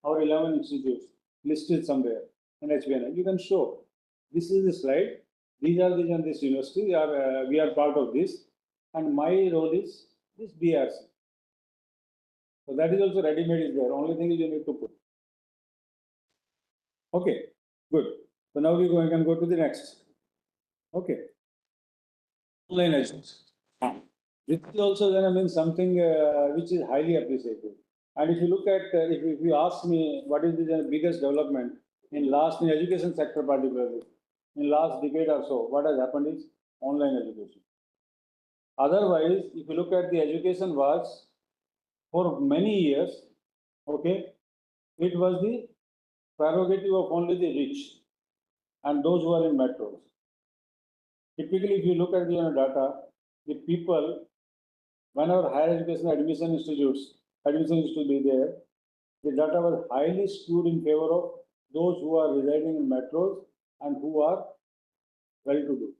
our 11 institutes listed somewhere in HBNI. You can show this is the slide. These are these and this university. We are part of this, and my role is this BRC. So that is also ready-made is there. Only thing is you need to put. Okay, good. So now we can go to the next. Okay. Online education. This is also then I mean something which is highly appreciated. And if you look at, if you ask me what is the biggest development in education sector particularly, in last decade or so, what has happened is online education. Otherwise, if you look at the education was for many years, okay, it was the prerogative of only the rich and those who are in metros. Typically, if you look at the data, the people, whenever higher education admission institutes, admission used to be there, the data was highly skewed in favor of those who are residing in metros and who are well-to-do.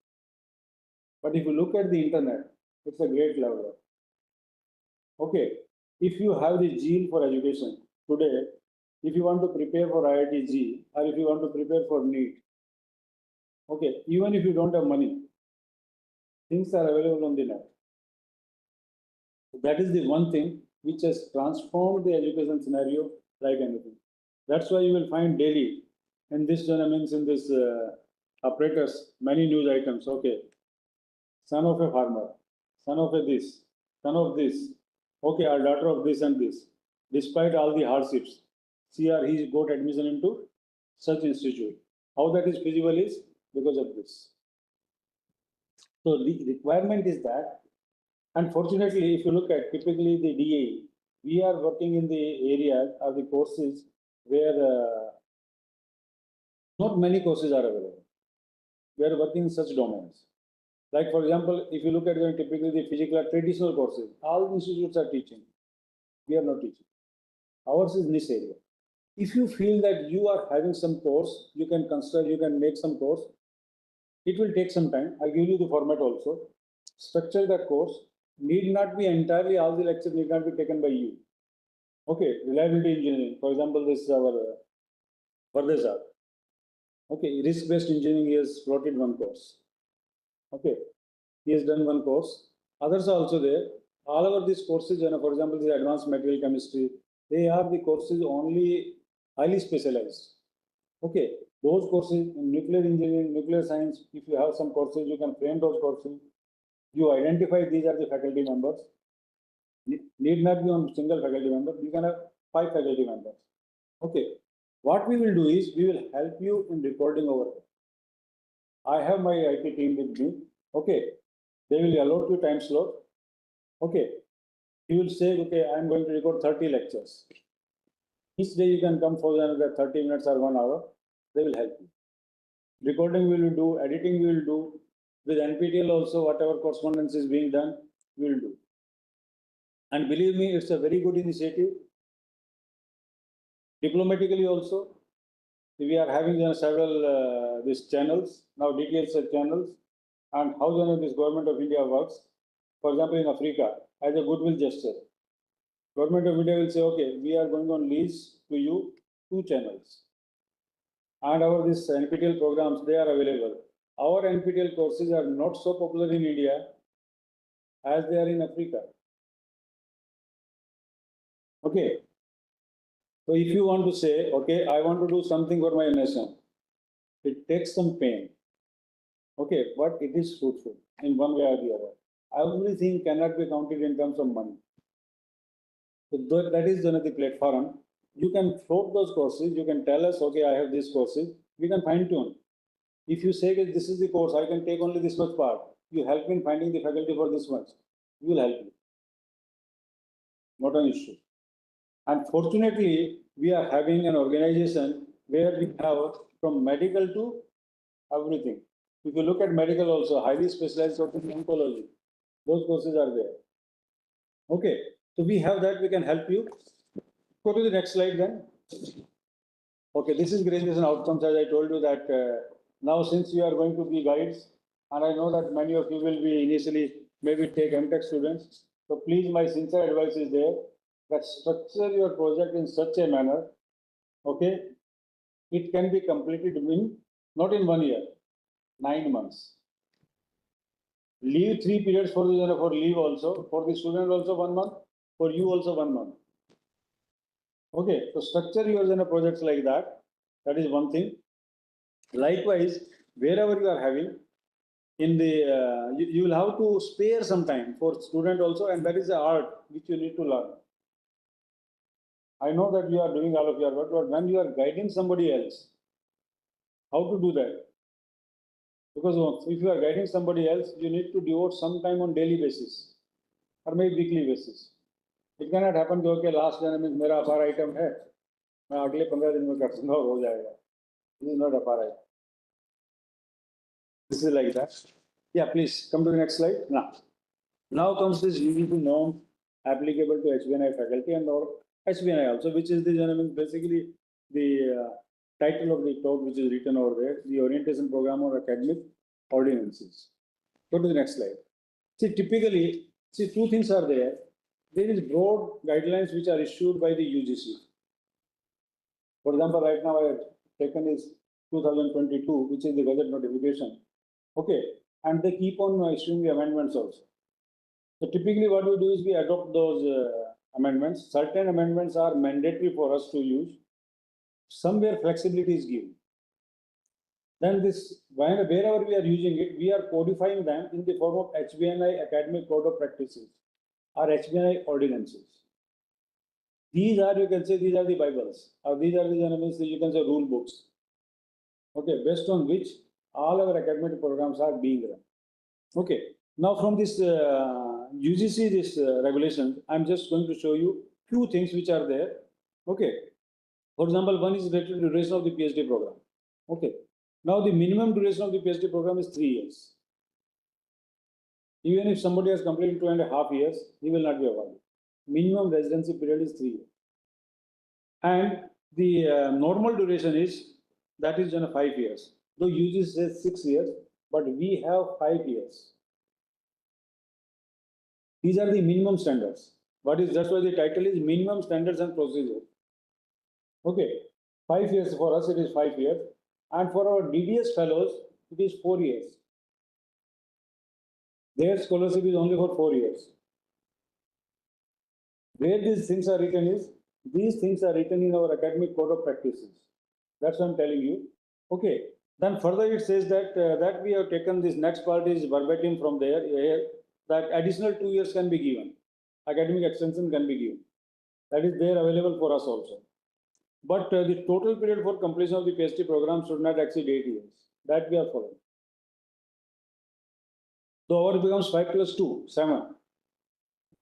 But if you look at the internet, it's a great leveler. Okay, if you have the zeal for education today, if you want to prepare for IIT-G or if you want to prepare for NEET, okay, even if you don't have money, things are available on the net. That is the one thing which has transformed the education scenario like anything. That's why you will find daily in this tournaments, in this apparatus, many news items. Okay, son of a farmer, son of a this, son of this. Okay, our daughter of this and this. Despite all the hardships, he got admission into such institute. How that is feasible is because of this. So the requirement is that, unfortunately, if you look at typically the DAE, we are working in the area of the courses where not many courses are available. We are working in such domains. Like for example, if you look at typically the physical traditional courses, all institutes are teaching. We are not teaching. Ours is niche area. If you feel that you are having some course, you can construct, you can make some course. It will take some time. I give you the format also. Structure that course. Need not be entirely, all the lectures need not be taken by you. Okay, reliability engineering. For example, this is our Vardesa. Okay, risk-based engineering, he has plotted one course. Okay, he has done one course. Others are also there. All over these courses, for example, the advanced material chemistry, they are the courses only highly specialized. Okay, those courses in nuclear engineering, nuclear science, if you have some courses, you can frame those courses. You identify these are the faculty members. Need not be on single faculty member. You can have 5 faculty members. Okay. What we will do is we will help you in recording over there. I have my IT team with me. Okay. They will allot you time slot. Okay. You will say, okay, I am going to record 30 lectures. Each day you can come for another 30 minutes or 1 hour. They will help you. Recording we will do, editing we will do. With NPTEL also, whatever correspondence is being done, we will do. And believe me, it's a very good initiative. Diplomatically also, we are having several these channels, now details of channels, and how this government of India works. For example, in Africa, as a goodwill gesture, government of India will say, okay, we are going on lease to you 2 channels. And our this NPTEL programs, they are available. Our NPTEL courses are not so popular in India as they are in Africa. Okay. So if you want to say, okay, I want to do something for my nation, it takes some pain. Okay, but it is fruitful in one way or the other. Everything cannot be counted in terms of money. So that is the platform. You can float those courses. You can tell us, okay, I have these courses. We can fine tune. If you say that this is the course, I can take only this much part. You help me in finding the faculty for this much. We will help you. Not an issue. And fortunately, we are having an organization where we have from medical to everything. If you look at medical also, highly specialized in oncology, those courses are there. Okay, so we have that, we can help you. Go to the next slide then. Okay, this is graduation outcomes. As I told you that now since you are going to be guides, and I know that many of you will be initially maybe take MTech students. So please, my sincere advice is there that structure your project in such a manner, okay, it can be completed in, not in 1 year, 9 months. Leave 3 periods for leave also, for the student also 1 month, for you also 1 month. Okay, so structure your projects like that. That is one thing. Likewise, wherever you are having, in the you will have to spare some time for student also, and that is the art which you need to learn. I know that you are doing all of your work, but when you are guiding somebody else, how to do that? Because if you are guiding somebody else, you need to devote some time on daily basis or maybe weekly basis. It cannot happen कि okay last दिन में मेरा अपार item है, मैं अगले 15 दिन में कर दूँगा और हो जाएगा. This is not अपार item. This is like that. Yeah, please come to the next slide. Now comes this UGC norm applicable to HBNI faculty and or HBNI also, which is the basically the title of the talk which is written over there, the orientation program or academic ordinances. Go to the next slide. See, typically, 2 things are there. There is broad guidelines which are issued by the UGC. For example, right now I have taken is 2022, which is the budget notification. Okay, and they keep on issuing the amendments also. So typically what we do is we adopt those amendments. Certain amendments are mandatory for us to use. Somewhere flexibility is given. Then this, wherever we are using it, we are codifying them in the form of HBNI Academic Code of Practices or HBNI ordinances. These are, you can say, these are the Bibles, or these are the, you can say, rule books. Okay, based on which all our academic programs are being run. Okay, now from this UGC, this regulation, I'm just going to show you few things which are there. Okay, for example, one is related to the duration of the PhD program. Okay, now the minimum duration of the PhD program is 3 years. Even if somebody has completed 2.5 years, he will not be awarded. Minimum residency period is 3 years. And the normal duration is, that is 5 years. Though UGC says 6 years, but we have 5 years. These are the minimum standards. That's why the title is Minimum Standards and Procedure. Okay, 5 years for us, it is 5 years. And for our DDS fellows, it is 4 years. Their scholarship is only for 4 years. Where these things are written is, these things are written in our academic code of practices. That's what I'm telling you. Okay, then further it says that that we have taken this next part is verbatim from there, that additional 2 years can be given. Academic extension can be given. That is there available for us also. But the total period for completion of the PhD program should not exceed 8 years. That we are following. So ours becomes 5 plus 2, 7.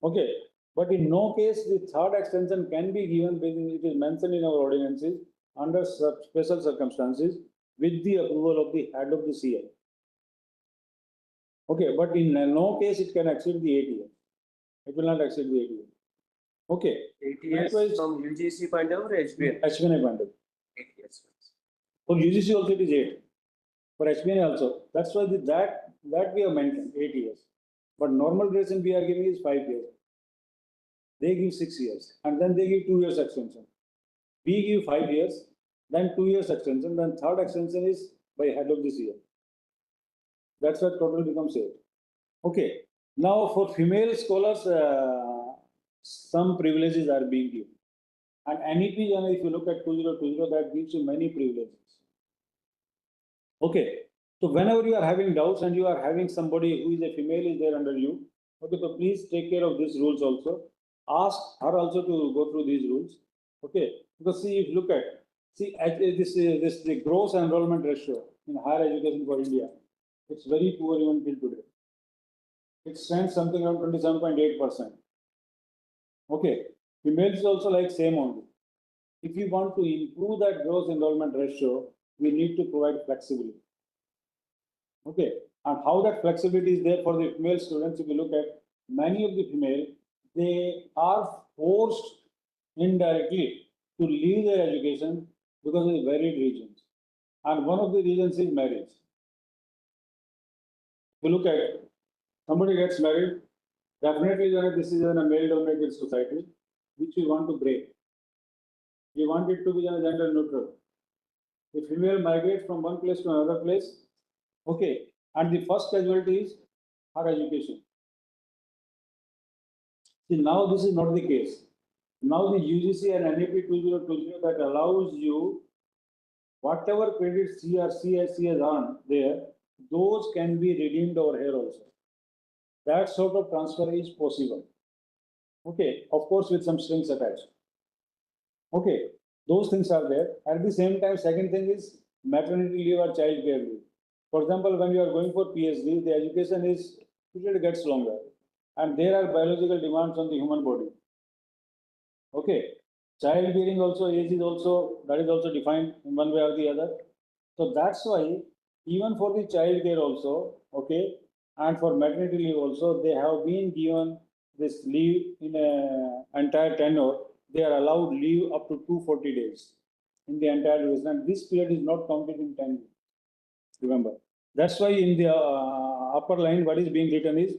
Okay. But in no case the third extension can be given when it is mentioned in our ordinances under special circumstances with the approval of the head of the CI. Okay, but in no case it can exceed the 8 years. It will not exceed the 8 years. Okay. 8 years Likewise- from UGC point of view or HBN? HBNI point of view. 8 years. For UGC also it is 8. For HBNI also. That's why that we have maintained 8 years. But normal duration we are giving is 5 years. They give 6 years and then they give 2 years extension. We give 5 years, then 2 years extension, then third extension is by head of this year. That's why total becomes 8. Okay. Now for female scholars, some privileges are being given. And NEP, and if you look at 2020, that gives you many privileges. Okay. So whenever you are having doubts and you are having somebody who is a female is there under you, okay, so please take care of these rules also. Ask her also to go through these rules. Okay. Because see, if you look at, this the gross enrollment ratio in higher education for India, it's very poor even till today. It stands something around 27.8%. Okay. Females is also like same only. If we want to improve that gross enrollment ratio, we need to provide flexibility. Okay. And how that flexibility is there for the female students, if you look at many of the female, they are forced indirectly to leave their education because of varied reasons. And one of the reasons is marriage. If you look at it, somebody gets married, definitely this is in a male-dominated society, which we want to break. We want it to be gender neutral. The female migrates from one place to another place, okay, and the first casualty is her education. See, now this is not the case. Now the UGC and NEP 2020 that allows you whatever credits he or she has earned there, those can be redeemed over here also. That sort of transfer is possible. Okay, of course, with some strings attached. Okay, those things are there. At the same time, second thing is maternity leave or child care leave. For example, when you are going for PhD, the education is period gets longer, and there are biological demands on the human body. Okay, childbearing also age is also that is also defined in one way or the other. So that's why even for the child care also, okay, and for maternity leave also, they have been given this leave in an entire tenure. They are allowed leave up to 240 days in the entire duration, and this period is not counted in 10 years. Remember, that's why in the upper line, what is being written is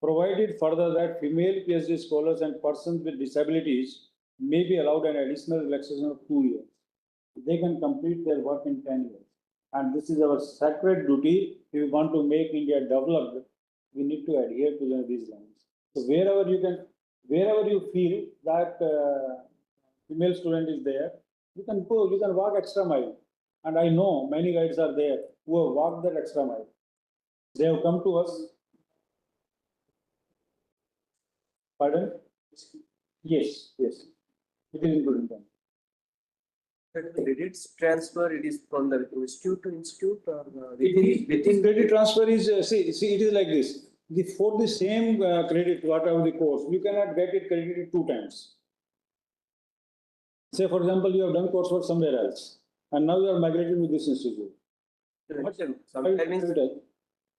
provided further that female PhD scholars and persons with disabilities may be allowed an additional relaxation of 2 years. They can complete their work in 10 years. And this is our sacred duty. If we want to make India developed, we need to adhere to these lines. So wherever you feel that female student is there, you can go, you can walk extra mile. And I know many guides are there who have walked that extra mile. They have come to us. Pardon? Yes. It is including them. But credits transfer, it is from the institute to institute or Within credit transfer is, see, it is like this. For the same credit, whatever the course, you cannot get it credited 2 times. Say, for example, you have done coursework somewhere else, and now you are migrated to this institute. sometimes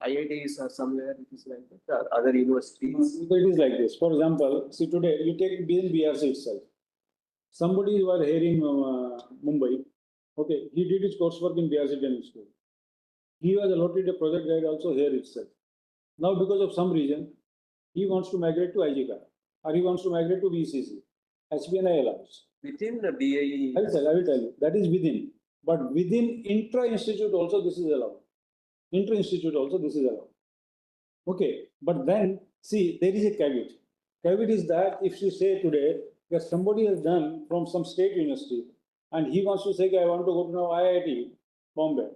IITs or somewhere it is like that, or other universities. It is like this. For example, see today, you take within BRC itself. Somebody who are here in Mumbai, okay, he did his coursework in BRC Training School. He was allotted a project guide also here itself. Now, because of some reason, he wants to migrate to IGCAR or he wants to migrate to VCC. HBNI allows. Within the BAE. I will tell you. That is within. But within intra-institute also this is allowed. Inter-institute also this is allowed. Okay. But then, see, there is a caveat. Caveat is that if you say today that somebody has done from some state university and he wants to say, I want to go to now IIT, Bombay,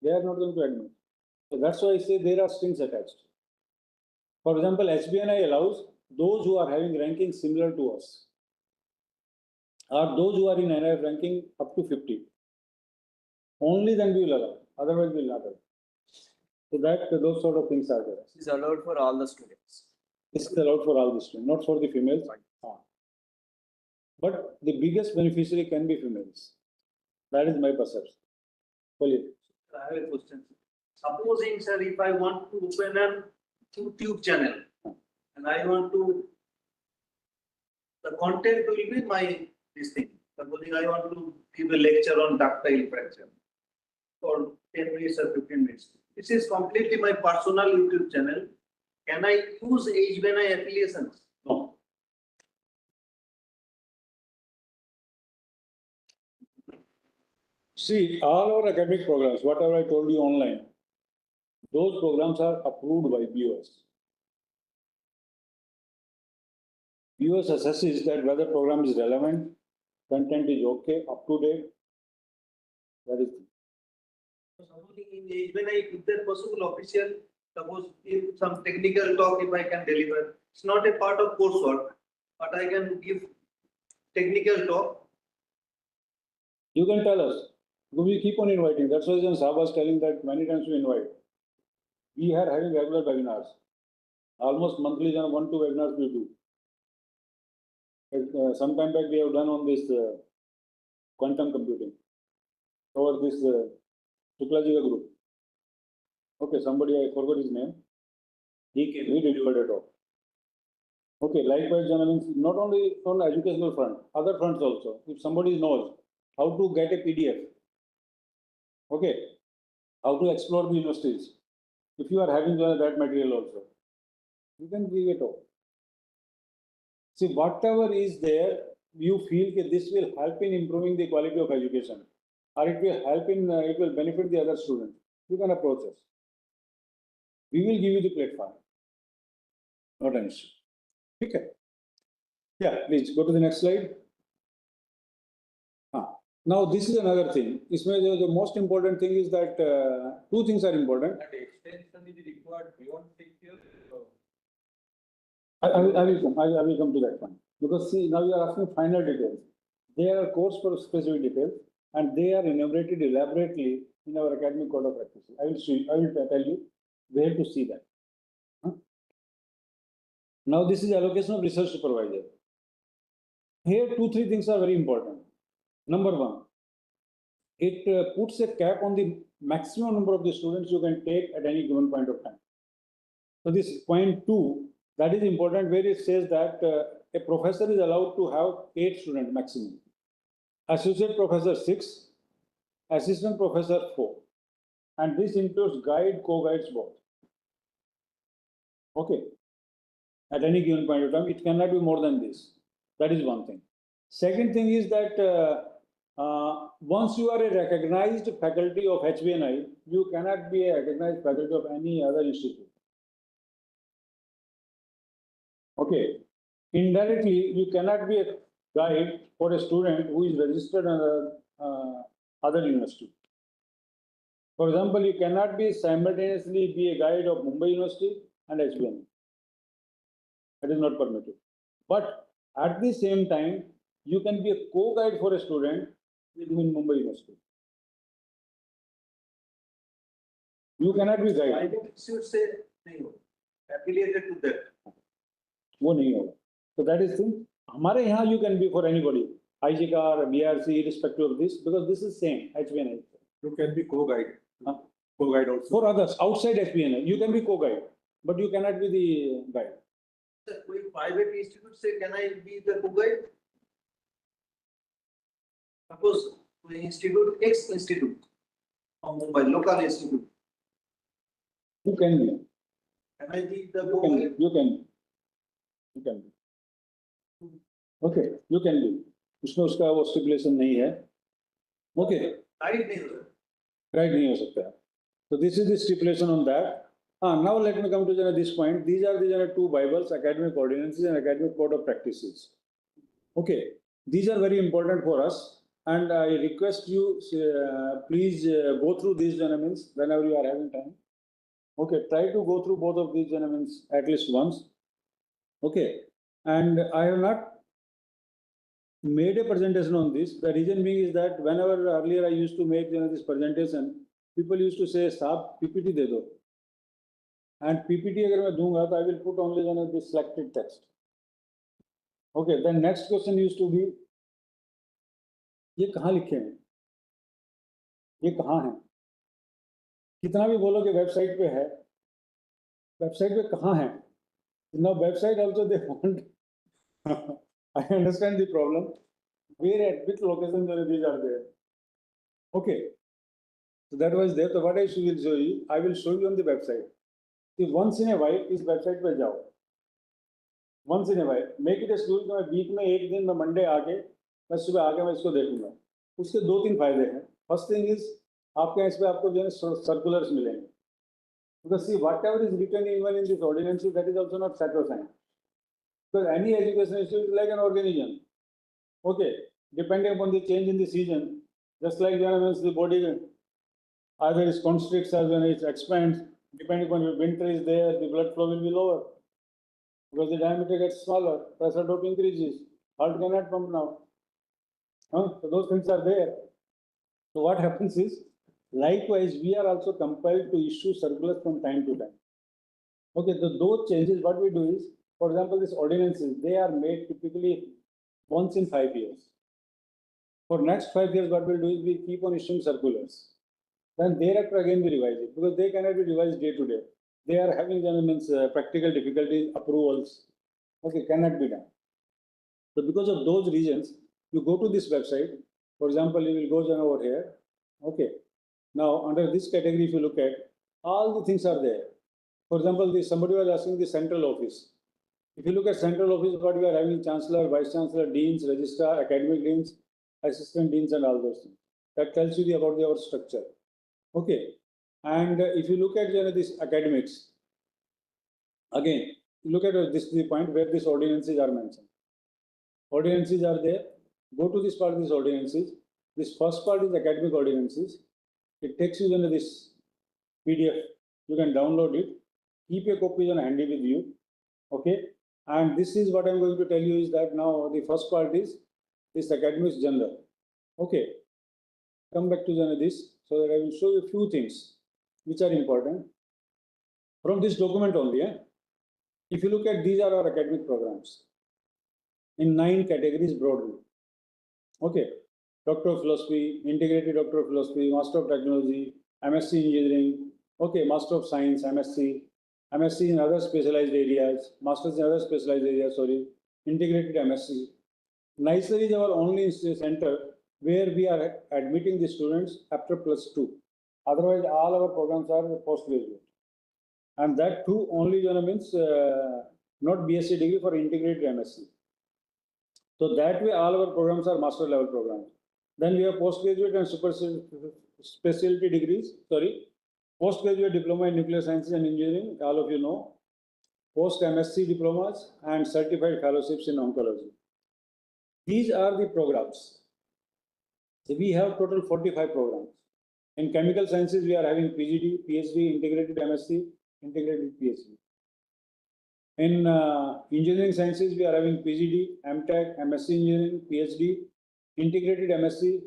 they are not going to admit. So that's why I say there are strings attached. For example, HBNI allows those who are having rankings similar to us. or those who are in NIF ranking up to 50. Only then we will allow, otherwise we will not allow. So that those sort of things are there. This is allowed for all the students. This is allowed for all the students, not for the females. But the biggest beneficiary can be females. That is my perception. Police. I have a question. Supposing, sir, if I want to open a YouTube channel and I want to, the content will be my this thing. Supposing I want to give a lecture on ductile fracture for 10 minutes or 15 minutes. This is completely my personal YouTube channel. Can I use HBNI affiliations? No. See, all our academic programs, whatever I told you online, those programs are approved by BOS. BOS assesses that whether program is relevant, content is okay, up to date. That is. Supposing in HBNI, if there possible official, suppose if some technical talk, if I can deliver, it's not a part of coursework, but I can give technical talk. You can tell us. We keep on inviting. That's why Saab was telling that many times we invite. We are having regular webinars. Almost monthly, 1-2 webinars we do. Sometime back we have done on this quantum computing over this Suklajiga group. Okay, somebody, I forgot his name. He delivered a talk. Okay, likewise, not only on the educational front, other fronts also. If somebody knows how to get a PDF, okay, how to explore the universities. If you are having that material also, you can give it out. See, whatever is there, you feel that this will help in improving the quality of education, or it will help in, it will benefit the other students. You can approach us. We will give you the platform. Not an issue. Okay. Yeah, please go to the next slide. Now, this is another thing. The most important thing is that two things are important. That extension is required beyond 6 years. I will come to that one. Because see, now you are asking final details. They are course for specific details and they are enumerated elaborately in our academic code of practice. I will tell you where to see that. Now, this is allocation of research supervisor. Here, 2-3 things are very important. Number one, it puts a cap on the maximum number of the students you can take at any given point of time. So this point 2, that is important, where it says that a professor is allowed to have 8 students maximum. Associate professor 6, assistant professor 4. And this includes guide, co-guides both. Okay. At any given point of time, it cannot be more than this. That is one thing. Second thing is that once you are a recognized faculty of HBNI, you cannot be a recognized faculty of any other institute. Okay. Indirectly, you cannot be a guide for a student who is registered under other university. For example, you cannot be simultaneously be a guide of Mumbai University and HBNI. That is not permitted. But at the same time, you can be a co-guide for a student in Mumbai University. You cannot be guide. I think it should say affiliated to that. वो नहीं होगा. So that is thing. हमारे यहाँ you can be for anybody. IGK or BRC, irrespective of this, because this is same HBNI. You can be co-guide. Co-guide also. For others outside HBNI, you can be co-guide, but you cannot be the guide. Sir, private institute say, can I be the co-guide? Suppose the institute, X institute of Mumbai, local institute. You can be. Can I be the You co-guide? can. You can. You can be. Okay, you can be. उसमें उसका वो stipulation नहीं है. Okay. Guide नहीं हो. Guide नहीं हो सकता. So this is the stipulation on that. Now let me come to this point. These are the 2 Bibles, academic ordinances and academic code of practices. Okay, these are very important for us. And I request you, please go through these gentlemen whenever you are having time. Okay, try to go through both of these gentlemen at least once. Okay, and I have not made a presentation on this. The reason being is that whenever earlier I used to make this presentation, people used to say, "Saab PPT de do." And PPT अगर मैं दूंगा तो I will put only the selected text. Okay, then next question used to be, ये कहाँ लिखे हैं? ये कहाँ हैं? कितना भी बोलो कि वेबसाइट पे है, वेबसाइट पे कहाँ है? Now website also they want. I understand the problem. Where at which location these are there? Okay, so that was there. So what I will show you, I will show you on the website. See, once in a while इस website पे जाओ. Once in a while, make it a schedule कि मैं week में एक दिन मैं Monday आके मैं सुबह आके मैं इसको देखूंगा. उसके दो तीन फायदे हैं. First thing is आपके इस पे आपको जो है circulars मिलेंगे. Because see, whatever is written even in this ordinance, that is also not sacrosanct. Because any education institute is like an organism. Okay, depending upon the change in the season, just like the body either it constricts or when it expands, depending upon the winter is there, the blood flow will be lower. Because the diameter gets smaller, pressure drop increases, heart cannot pump now. So those things are there. So what happens is, likewise, we are also compelled to issue circulars from time to time. Okay, so those changes, what we do is, for example, these ordinances, they are made typically once in 5 years. For next 5 years, what we'll do is we keep on issuing circulars. Then thereafter again we revise it because they cannot be revised day to day. They are having practical difficulties, approvals. Okay, cannot be done. So because of those reasons, you go to this website. For example, you will go over here. Okay. Now under this category, if you look at, all the things are there. For example, somebody was asking the central office. If you look at central office, what we are having, chancellor, vice chancellor, deans, registrar, academic deans, assistant deans, and all those things. That tells you about our structure. Okay, and if you look at this academics, again, look at this is the point where these ordinances are mentioned. Ordinances are there. Go to this part of these ordinances. This first part is academic ordinances. It takes you into this PDF. You can download it. Keep a copy handy with you. Okay, and this is what I'm going to tell you is that now the first part is this academics general. Okay, come back to this. So that I will show you a few things which are important from this document only. If you look at, these are our academic programs in 9 categories broadly. Okay, Doctor of Philosophy, Integrated Doctor of Philosophy, Master of Technology, MSc Engineering, okay, Master of Science, MSc, MSc in other specialized areas, Masters in other specialized areas, sorry, Integrated MSc. NICER is our only center where we are admitting the students after +2. Otherwise, all our programs are postgraduate. And that too only means not BSc degree for integrated MSc. So that way all our programs are master level programs. Then we have postgraduate and super specialty degrees, postgraduate diploma in nuclear sciences and engineering, all of you know, post MSc diplomas and certified fellowships in oncology. These are the programs. So we have total 45 programs. In chemical sciences, we are having PGD, PhD, integrated MSc, integrated PhD. In engineering sciences, we are having PGD, MTech, MSc Engineering, PhD, integrated MSc,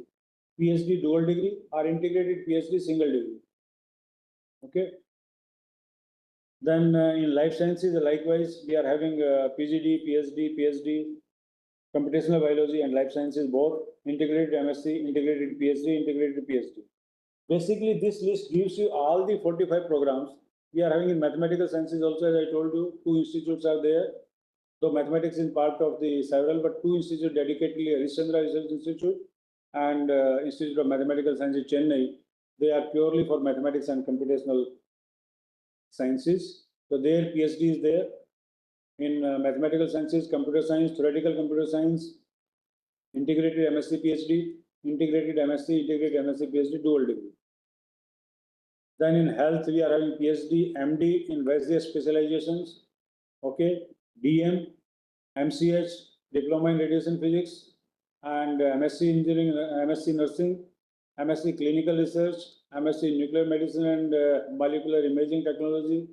PhD dual degree, or integrated PhD single degree. Okay. Then in life sciences, likewise, we are having PGD, PhD, computational biology and life sciences both, integrated MSc, integrated PhD. Basically, this list gives you all the 45 programs. We are having in mathematical sciences also, as I told you, 2 institutes are there. So mathematics is part of the several, but 2 institutes dedicatedly, Harishchandra Research Institute and Institute of Mathematical Sciences, Chennai. They are purely for mathematics and computational sciences. So their PhD is there. In mathematical sciences, computer science, theoretical computer science, integrated MSc PhD, integrated MSc, PhD, dual degree. Then in health, we are having PhD, MD in various specializations. Okay, DM, MCH, diploma in radiation physics, and MSc engineering, MSc nursing, MSc clinical research, MSc nuclear medicine and molecular imaging technology,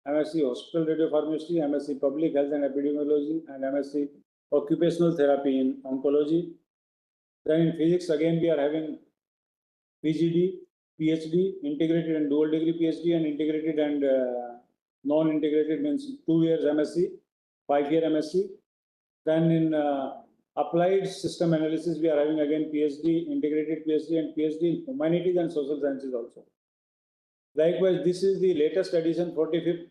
MSc hospital radiopharmacy, MSc public health and epidemiology, and MSc occupational therapy in oncology. Then in physics, again, we are having PGD, PhD, integrated and dual degree PhD, and integrated and non-integrated means 2 years MSc, 5-year MSc. Then in applied system analysis, we are having again PhD, integrated PhD, and PhD in humanities and social sciences also. Likewise, this is the latest edition, 45th,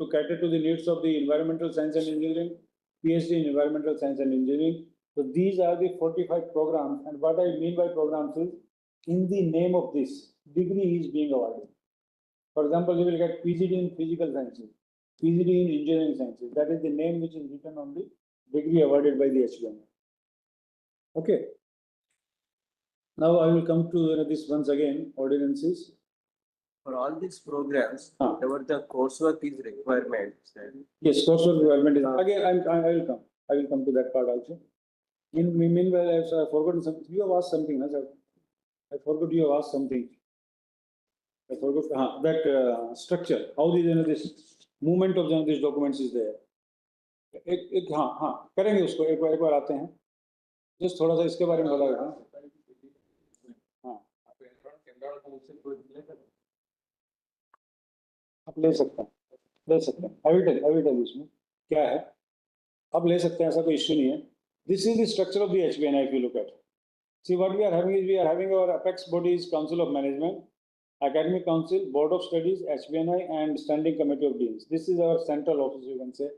to cater to the needs of the environmental science and engineering, PhD in environmental science and engineering. So these are the 45 programs, and what I mean by programs is, in the name of this, degree is being awarded. For example, you will get PhD in physical sciences, PhD in engineering sciences. That is the name which is written on the degree awarded by the HBN. Okay. Now I will come to this once again, ordinances. For all these programs, whatever the coursework is requirements, then Yes, coursework requirement is again. I will come to that part also. Meanwhile, I have forgotten something. You have asked something, no, sir? I forgot you have asked something. I forgot that structure. How this movement of these documents is there. एक करेंगे उसको एक बार आते हैं. Just थोड़ा सा इसके बारे में बताओ. हाँ. आप ले सकते हैं. I will tell इसमें क्या है. आप ले सकते हैं, ऐसा कोई इश्यू नहीं है. This is the structure of the HBNI if you look at. See, what we are having our apex bodies, Council of Management, Academic Council, Board of Studies, HBNI, and Standing Committee of Deans. This is our central office, you can say.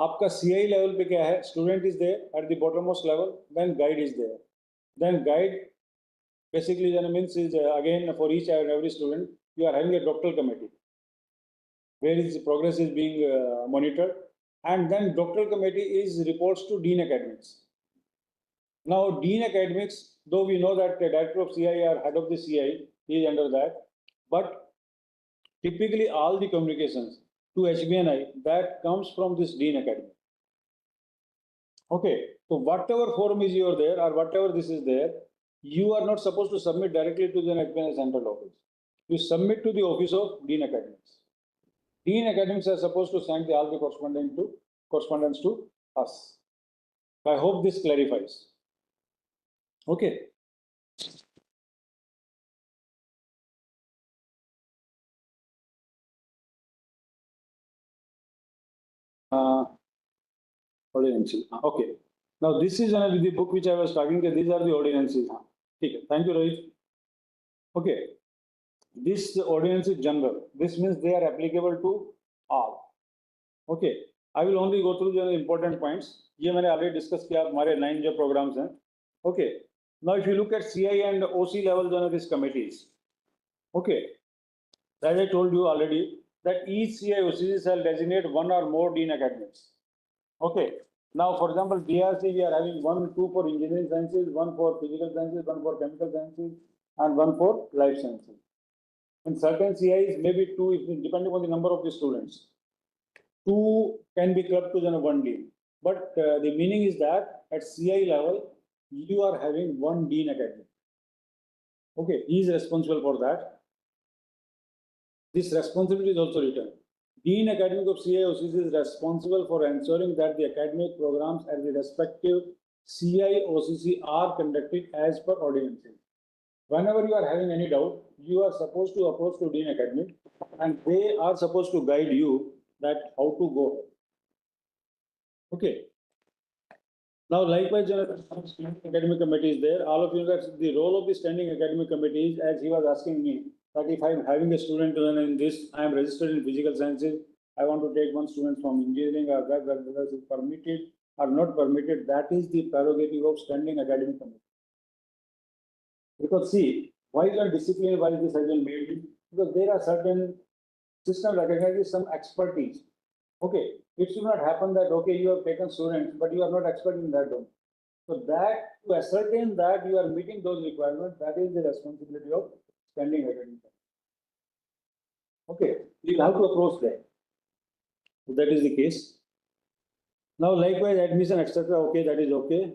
आपका CI level पे क्या है? Student is there at the bottommost level, then guide is there. Then guide basically means is again for each and every student, you are having a doctoral committee where its progress is being monitored, and then doctoral committee is reports to Dean Academics. Now, Dean Academics, though we know that the director of CI or head of the CI is under that, but typically all the communications to HBNI that comes from this Dean Academy. Okay, so whatever forum is you are there or whatever this is there, you are not supposed to submit directly to the HBNI central office. You submit to the office of Dean Academics. Dean Academics are supposed to send all the correspondence to us. I hope this clarifies. Okay. Ordinances. Okay. Now this is the book which I was talking about. These are the ordinances. Okay. Thank you, Rohit. Okay. This ordinance is general. This means they are applicable to all. Okay. I will only go through the important points. ये मैंने already discussed किया हमारे 9 जो programs हैं. Okay. Now if you look at CI and OC level these committees. Okay. As I told you already that each CI OCC shall designate one or more Dean Academics. Okay. Now, for example, DRC, we are having 1, 2 for engineering sciences, 1 for physical sciences, 1 for chemical sciences, and 1 for life sciences. In certain CIs, maybe 2, depending on the number of the students. 2 can be clubbed to 1 dean. But the meaning is that at CI level, you are having 1 dean academic. Okay, he is responsible for that. This responsibility is also written. Dean Academic of CI/OCC is responsible for ensuring that the academic programs at the respective CI/OCC are conducted as per ordinances. Whenever you are having any doubt, you are supposed to approach to Dean Academic, and they are supposed to guide you that how to go. Okay. Now, likewise, academic committee is there. All of you know that the role of the standing academic committee is, as he was asking me, that if I am having a student in this, I am registered in physical sciences, I want to take 1 student from engineering, or whether it is permitted or not permitted, that is the prerogative of standing academic committee. Because see, why you are disciplined, why this has been made? Because there are certain system recognizes some expertise. Okay, it should not happen that, okay, you have taken students, but you are not expert in that domain. So that, to ascertain that you are meeting those requirements, that is the responsibility of standing academic. Okay, you have to approach that. So that is the case. Now, likewise, admission, etc. Okay, that is okay.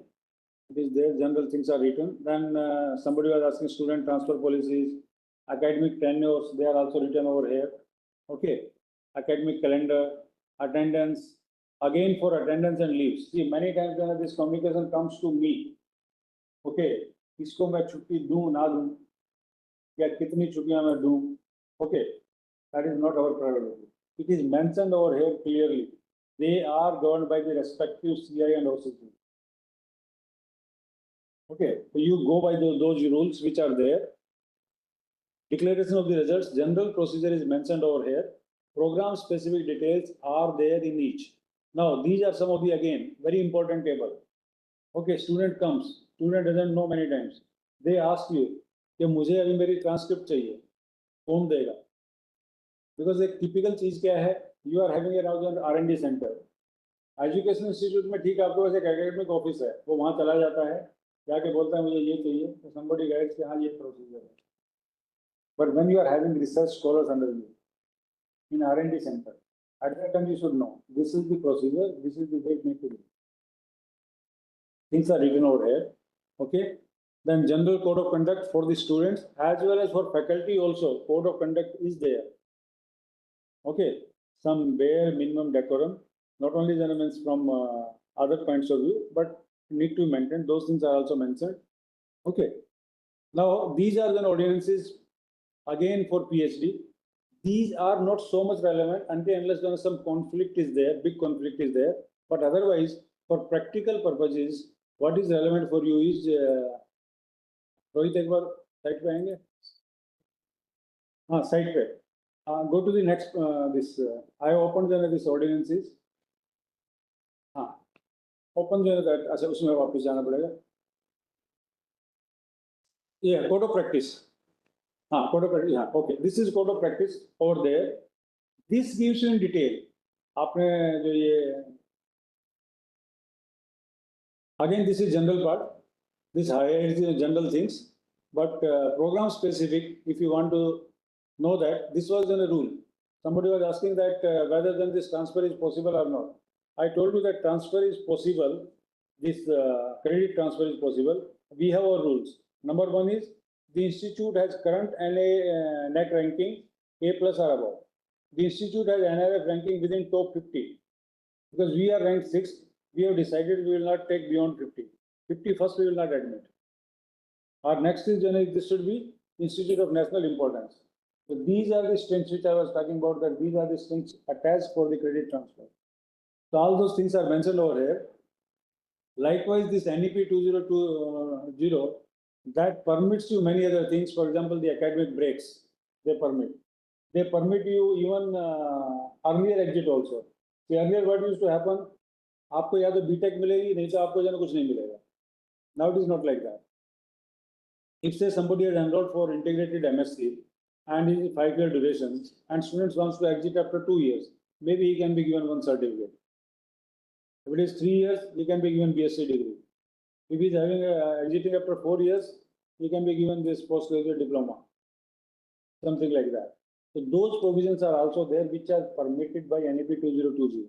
It is there, general things are written. Then somebody was asking student transfer policies, academic tenures, they are also written over here. Okay, academic calendar, attendance, again for attendance and leaves. See, many times when this communication comes to me, okay, इसको मैं छुट्टी दूं ना दूं या कितनी छुट्टियां मैं दूं, okay, that is not our prerogative. It is mentioned over here clearly. They are governed by the respective CI and OCG. Okay, so you go by those rules which are there. Declaration of the results, general procedure is mentioned over here. Program specific details are there in each. Now, these are some of the, again, very important table. Okay, student comes, student doesn't know many times. They ask you, कि मुझे अभी मेरी transcript चाहिए, कौन देगा? Because एक typical चीज क्या है? You are having a now R&D center. Education institute में ठीक है, आपके पास एक academic office है, वो वहाँ चला जाता है, जाके बोलता है मुझे ये चाहिए, तो somebody guides कि हाँ ये procedure है. But when you are having research scholars under you in R&D center, at that time you should know this is the procedure, this is the way it needs to be. Things are written over here. Okay. Then general code of conduct for the students as well as for faculty also. Code of conduct is there. Okay. Some bare minimum decorum, not only the elements from other points of view, but need to maintain. Those things are also mentioned. Okay. Now these are the ordinances again for PhD. These are not so much relevant until unless there is some conflict is there, big conflict is there. But otherwise, for practical purposes, what is relevant for you is Rohit एक बार site पे आएंगे हाँ site पे go to the next this I opened this ordinances हाँ open that अच्छा उसमें वापस जाना पड़ेगा yeah code of practice हाँ code of practice हाँ okay this is code of practice over there this gives you in detail आपने जो ये again this is general part. This highlights the general things, but program specific, if you want to know that, this was in a rule. Somebody was asking that whether then this transfer is possible or not. I told you that transfer is possible, this credit transfer is possible. We have our rules. Number one is, the institute has current NA net ranking A+ or above. The institute has NRF ranking within top 50. Because we are ranked 6th, we have decided we will not take beyond 50. 50 first we will not admit. Our next is this should be Institute of National Importance. So these are the strengths which I was talking about, that these are the strengths attached for the credit transfer. So all those things are mentioned over here. Likewise, this NEP 2020 that permits you many other things. For example, the academic breaks they permit. They permit you even earlier exit also. See, earlier what used to happen? आपको या तो BTech मिलेगी नहीं तो आपको जो कुछ नहीं मिलेगा. Now it is not like that. If say somebody has enrolled for integrated MSc and is 5-year duration and students wants to exit after 2 years, maybe he can be given one certificate. If it is 3 years, he can be given BSc degree. If he is having exiting after 4 years, he can be given this postgraduate diploma, something like that. So those provisions are also there which are permitted by NEP 2020.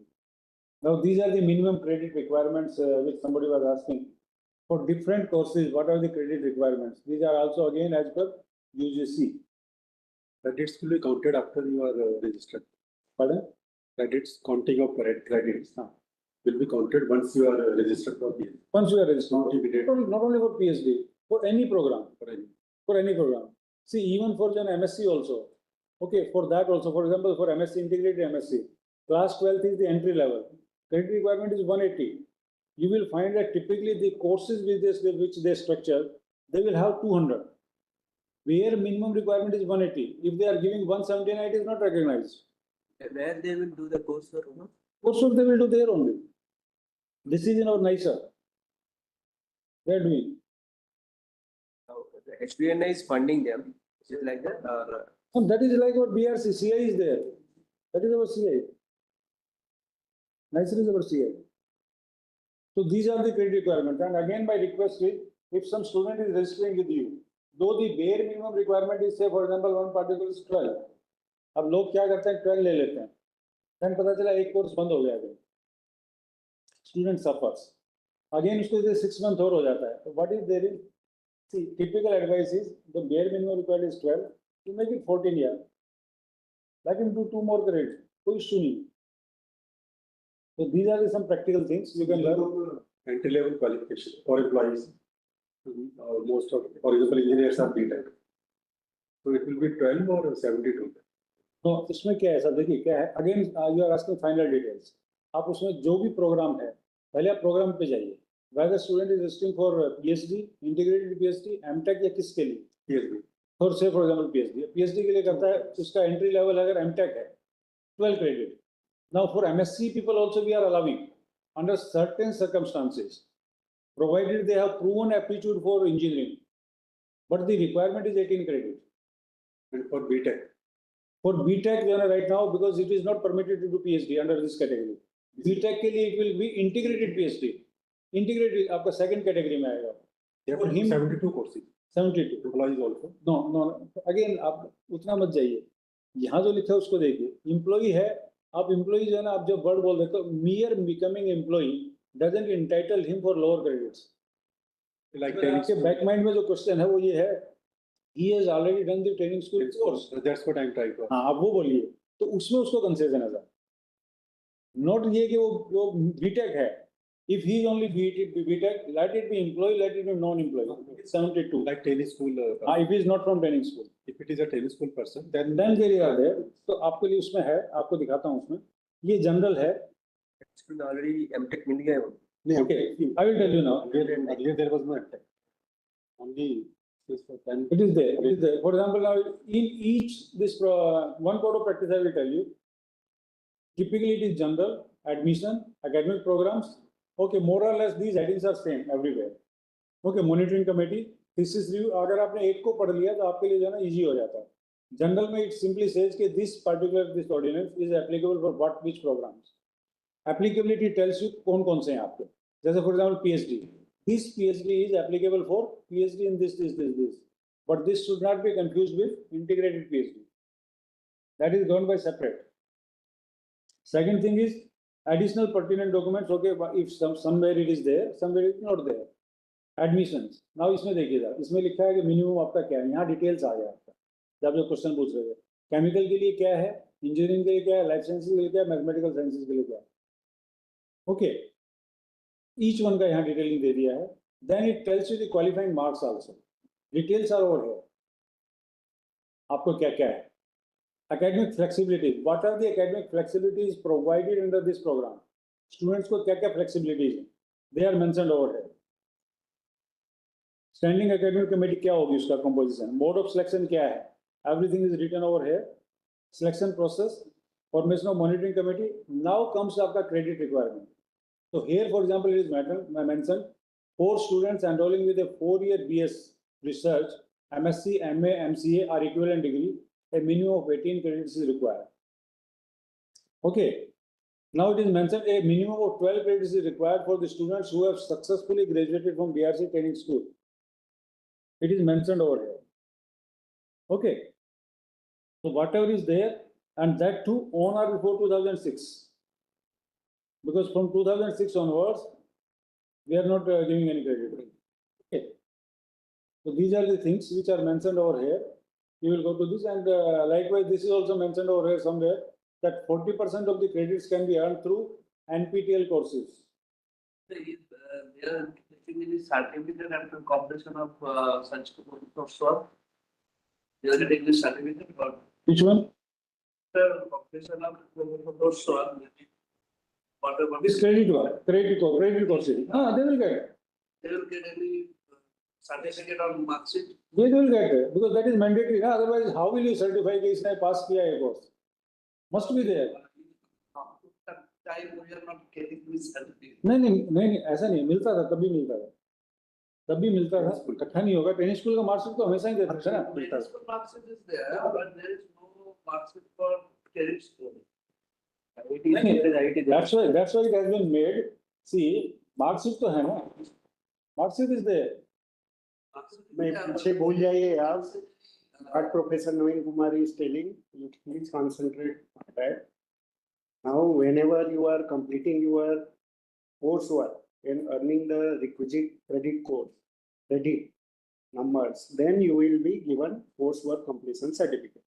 Now these are the minimum credit requirements which somebody was asking. For different courses, what are the credit requirements? These are also again as per UGC. Credits will be counted after you are registered. Pardon? Credits, counting of credits will be counted once you are registered for PhD. Once you are registered, not only for PhD, for any program. For any program. See, even for an MSc also. Okay, for that also, for example, for MSc, integrated MSc, class 12th is the entry level. Credit requirement is 180. You will find that typically the courses which they structure, they will have 200. Where minimum requirement is 180. If they are giving 179, it is not recognized. Where they will do the coursework? No? Coursework they will do there only. This is in our NISA. They are doing. The HBNI is funding them. Is it like that? Or And that is like our BRC, CI is there. That is our CI. NISA is our CI. So these are the credit requirements. And again, my request is, if some student is registering with you, though the bare minimum requirement is, say, for example, one particle is 12. अब लोग क्या करते हैं 12 ले लेते हैं. Then पता चला एक कोर्स बंद हो गया है. Student suffers. Again उसको 6 months और हो जाता है. So what is there is, see, typical advice is, the bare minimum required is 12. You make it 14 years. Let him do 2 more credits. कोई issue नहीं. So these are some practical things you can learn. Entry level qualification for employees. Most of, for example, engineers are B.Tech. So it will be 12 or 72. तो इसमें क्या है sir, देखिए क्या है, again you are asking final details. आप उसमें जो भी प्रोग्राम है, पहले आप प्रोग्राम पे जाइए, whether student is rejecting for PhD, integrated PhD, MTech या किसके लिए, PhD. for say for example PhD के लिए करता है, उसका एंट्री लेवल अगर MTech है 12 credit. Now for MSc people also we are allowing under certain circumstances, provided they have proven aptitude for engineering, but the requirement is 18 credit. And for B.Tech. For B.Tech right now, because it is not permitted to do PhD under this category. B.Tech के लिए it will be integrated PhD. Integrated आपका second category में आएगा. For him 72 courses. 72. Employees also. No. Again आप उतना मत जाइए. यहाँ जो लिखा है उसको देखिए. Employee है, आप employee जो है ना, आप जब word बोल देते हो, mere becoming employee doesn't entitle him for lower credits. Like आपके back mind में जो question है वो ये है. He has already done the training school course. That's what I'm trying to. हाँ, आप वो बोलिए, तो उसमें उसको कंसेशन है सर. नॉट ये कि वो बीटेक है. If he is only BTech, let it be employee, let it be non-employee. 72. Like tennis school. If he is not from training school. If it is a tennis school person, then there are there. तो आपके लिए उसमें है, आपको दिखाता हूँ उसमें. ये जनरल है. Already MTech मिल गया है. Okay, I will tell you now. earlier there was no MTech. Only. It is there. It is there. For example, now in each this one code of practice I will tell you. Typically, it is general, admission, academic programs. Okay, more or less these headings are same everywhere. Okay, monitoring committee, thesis review. अगर आपने एक को पढ़ लिया तो आपके लिए जो है ना easy हो जाता है. General में it simply says कि this ordinance is applicable for which programs. Applicability tells you कौन से हैं आपके. जैसे for example PhD. This PhD is applicable for PhD in this. But this should not be confused with integrated PhD. That is governed by separate. Second thing is additional pertinent documents. Okay, if somewhere it is there, somewhere it is not there. Admissions. Now इसमें देखिएगा, इसमें लिखा है कि minimum आपका क्या है. यहाँ डिटेल्स आ गया आपका. जब जो क्वेश्चन पूछ रहे थे, केमिकल के लिए क्या है, इंजीनियरिंग के लिए क्या है, लाइफ साइंसेज के लिए क्या है, मैथमेटिकल साइंसेज के लिए क्या है. ओके, each one का यहाँ डिटेलिंग दे दिया है. Then it tells you the qualifying marks also. Details are over here. आपको क्या क्या है. Academic flexibility. What are the academic flexibilities provided under this program? Students को क्या क्या flexibilities हैं? They are mentioned over here. Standing academic committee क्या होगी उसका composition? Board of selection क्या है? Everything is written over here. Selection process, formation of monitoring committee. Now comes आपका credit requirement. So here, for example, it is mentioned 4 students enrolling with a 4-year BS research, MSc, MA, MCA or equivalent degree. A minimum of 18 credits is required. Okay. Now it is mentioned a minimum of 12 credits is required for the students who have successfully graduated from BRC training school. It is mentioned over here. Okay. So whatever is there, and that too on or before 2006. Because from 2006 onwards, we are not giving any credit. Okay. So these are the things which are mentioned over here. You will go to this, and likewise, this is also mentioned over here somewhere that 40% of the credits can be earned through NPTEL courses. There is certificate after completion of such coursework. There is a degree certificate for Which one? after completion of coursework. Whatever This credit courses. They will get it. they will get any certificate or mark sheet. They will get it because that is mandatory. Otherwise, how will you certify that इसने pass किया है course? Must be there. Time we are not getting this certificate. नहीं ऐसा नहीं मिलता था, तब भी मिलता था, इकट्ठा नहीं होगा. ट्रेनिंग स्कूल का मार्कशीट तो हमेशा ही देते थे ना. Mark sheet is there, but there is no mark sheet for credit score. That's why it has been made. See, marksheet तो है ना. Marksheet is there. मैं पीछे बोल जाइए आप. What Professor Naveen Kumar is telling, you please concentrate on that. Now, whenever you are completing your coursework and earning the requisite credit numbers, then you will be given coursework completion certificate.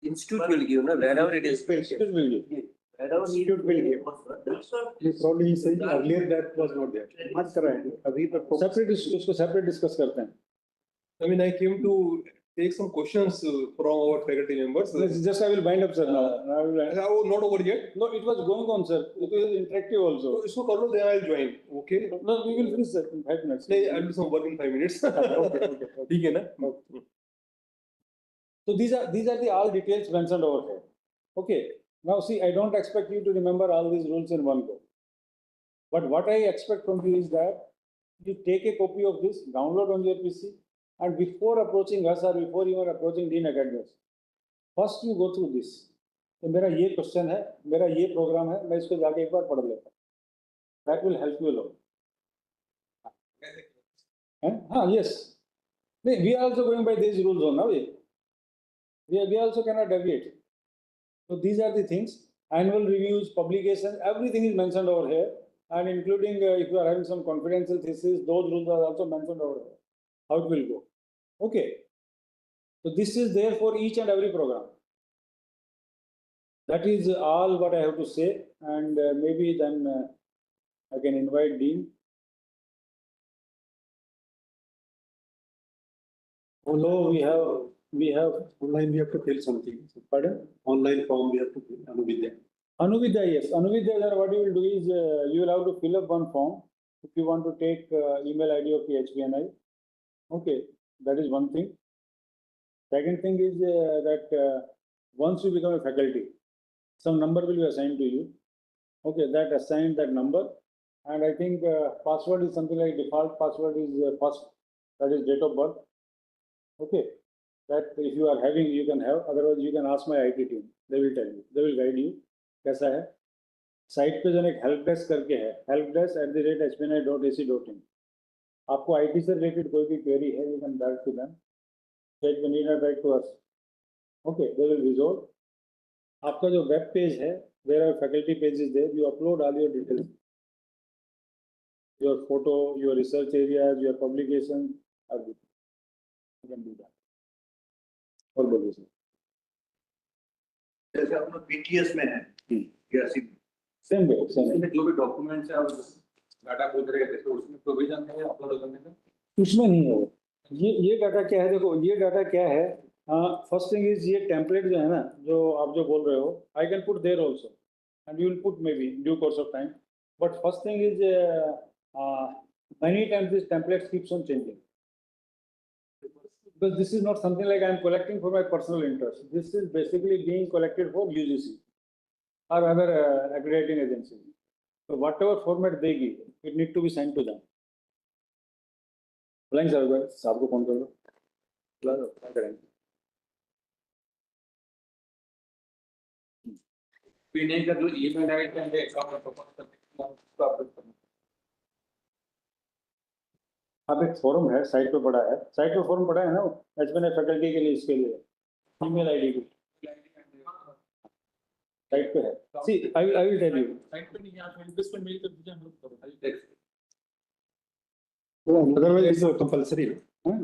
Institute will give, no, wherever it is. It will give. Wherever he Institute will give. That's what. He probably saying earlier that was not there. मत कराएंगे अभी पर Separate, उसको separate discuss करते हैं. I mean, I came to take some questions from our faculty members. Just I will wind up, sir, now. I will, Oh, not over yet. no, it was going on, sir. It was interactive also. So, इसको कर लो, then I'll join. Okay. No, we will finish, sir, in 5 minutes. नहीं, I'll do some work in 5 minutes. Okay. ठीक है ना? So these are the all details mentioned over here. Okay. Now see, I don't expect you to remember all these rules in one go. But what I expect from you is that you take a copy of this, download on your PC, and before approaching us or before you are approaching Dean Academics, first you go through this. तो मेरा ये question है, मेरा ये programme है, मैं इसको जाके एक बार पढ़ लेता हूँ. That will help you a lot. Yes. We are also going by these rules on now. We also cannot deviate. So these are the things. Annual reviews, publications, everything is mentioned over here, and including if you are having some confidential thesis, those rules are also mentioned over here. How it will go. Okay. So this is there for each and every program. That is all what I have to say, and maybe then I can invite Dean. Although we have Online we have to fill something. pardon. Online form we have to fill. Anuvidya. Anuvidya, yes. Anuvidya, then what you will do is you will have to fill up one form if you want to take email ID of the HBNI. Okay, that is one thing. Second thing is that once you become a faculty, some number will be assigned to you. Okay, that assigned that number, and I think password is something like default password is first, that is date of birth. Okay, that if you are having, you can have. Otherwise, you can ask my IT team. They will tell you. They will guide you. कैसा है? Site पे जो एक help desk करके है, helpdesk@hbni.ac.in. आपको IT से related कोई भी क्वेरी है, you can direct to them. Check the need and write to us. Okay, they will resolve. आपका जो वेब पेज है, where our faculty page is there, you upload all your details, your photo, your research areas, your publication, everything. You can do that. और बोलिए sir. जैसे आप लोग BTS में है, या सी Same way, same way. जो भी डॉक्यूमेंट्स है डाटा खोज रहे थे तो उसमें प्रोविजन है अपलोड करने का. उसमें नहीं है. ये डाटा क्या है? देखो ये डाटा क्या है. फर्स्ट थिंग इज ये टेम्पलेट जो है ना, जो आप जो बोल रहे हो, I can put there also and you will put maybe due course of time. But first thing is many times this template keeps on changing, because this is not something like I am collecting for my personal interest. This is basically being collected for UGC or other accrediting agencies. So whatever format they give, it need to be sent to them. बुलाएंगे sir, साहब को phone कर लो, बुला लो, क्या करेंगे. पीने का जो ईमेल आईडी है अकाउंट प्रपोज करते हैं उसको अपलोड करना. आप एक फॉर्म है, साइट पे पड़ा है, साइट पे फॉर्म पड़ा है ना, HBNI फैकल्टी के लिए, इसके लिए ईमेल आईडी की साइट पे है. See I will tell you. Side पे नहीं, आप इंग्लिश पे मेल कर दीजिए, हम लोग करो. I text. Otherwise it's compulsory.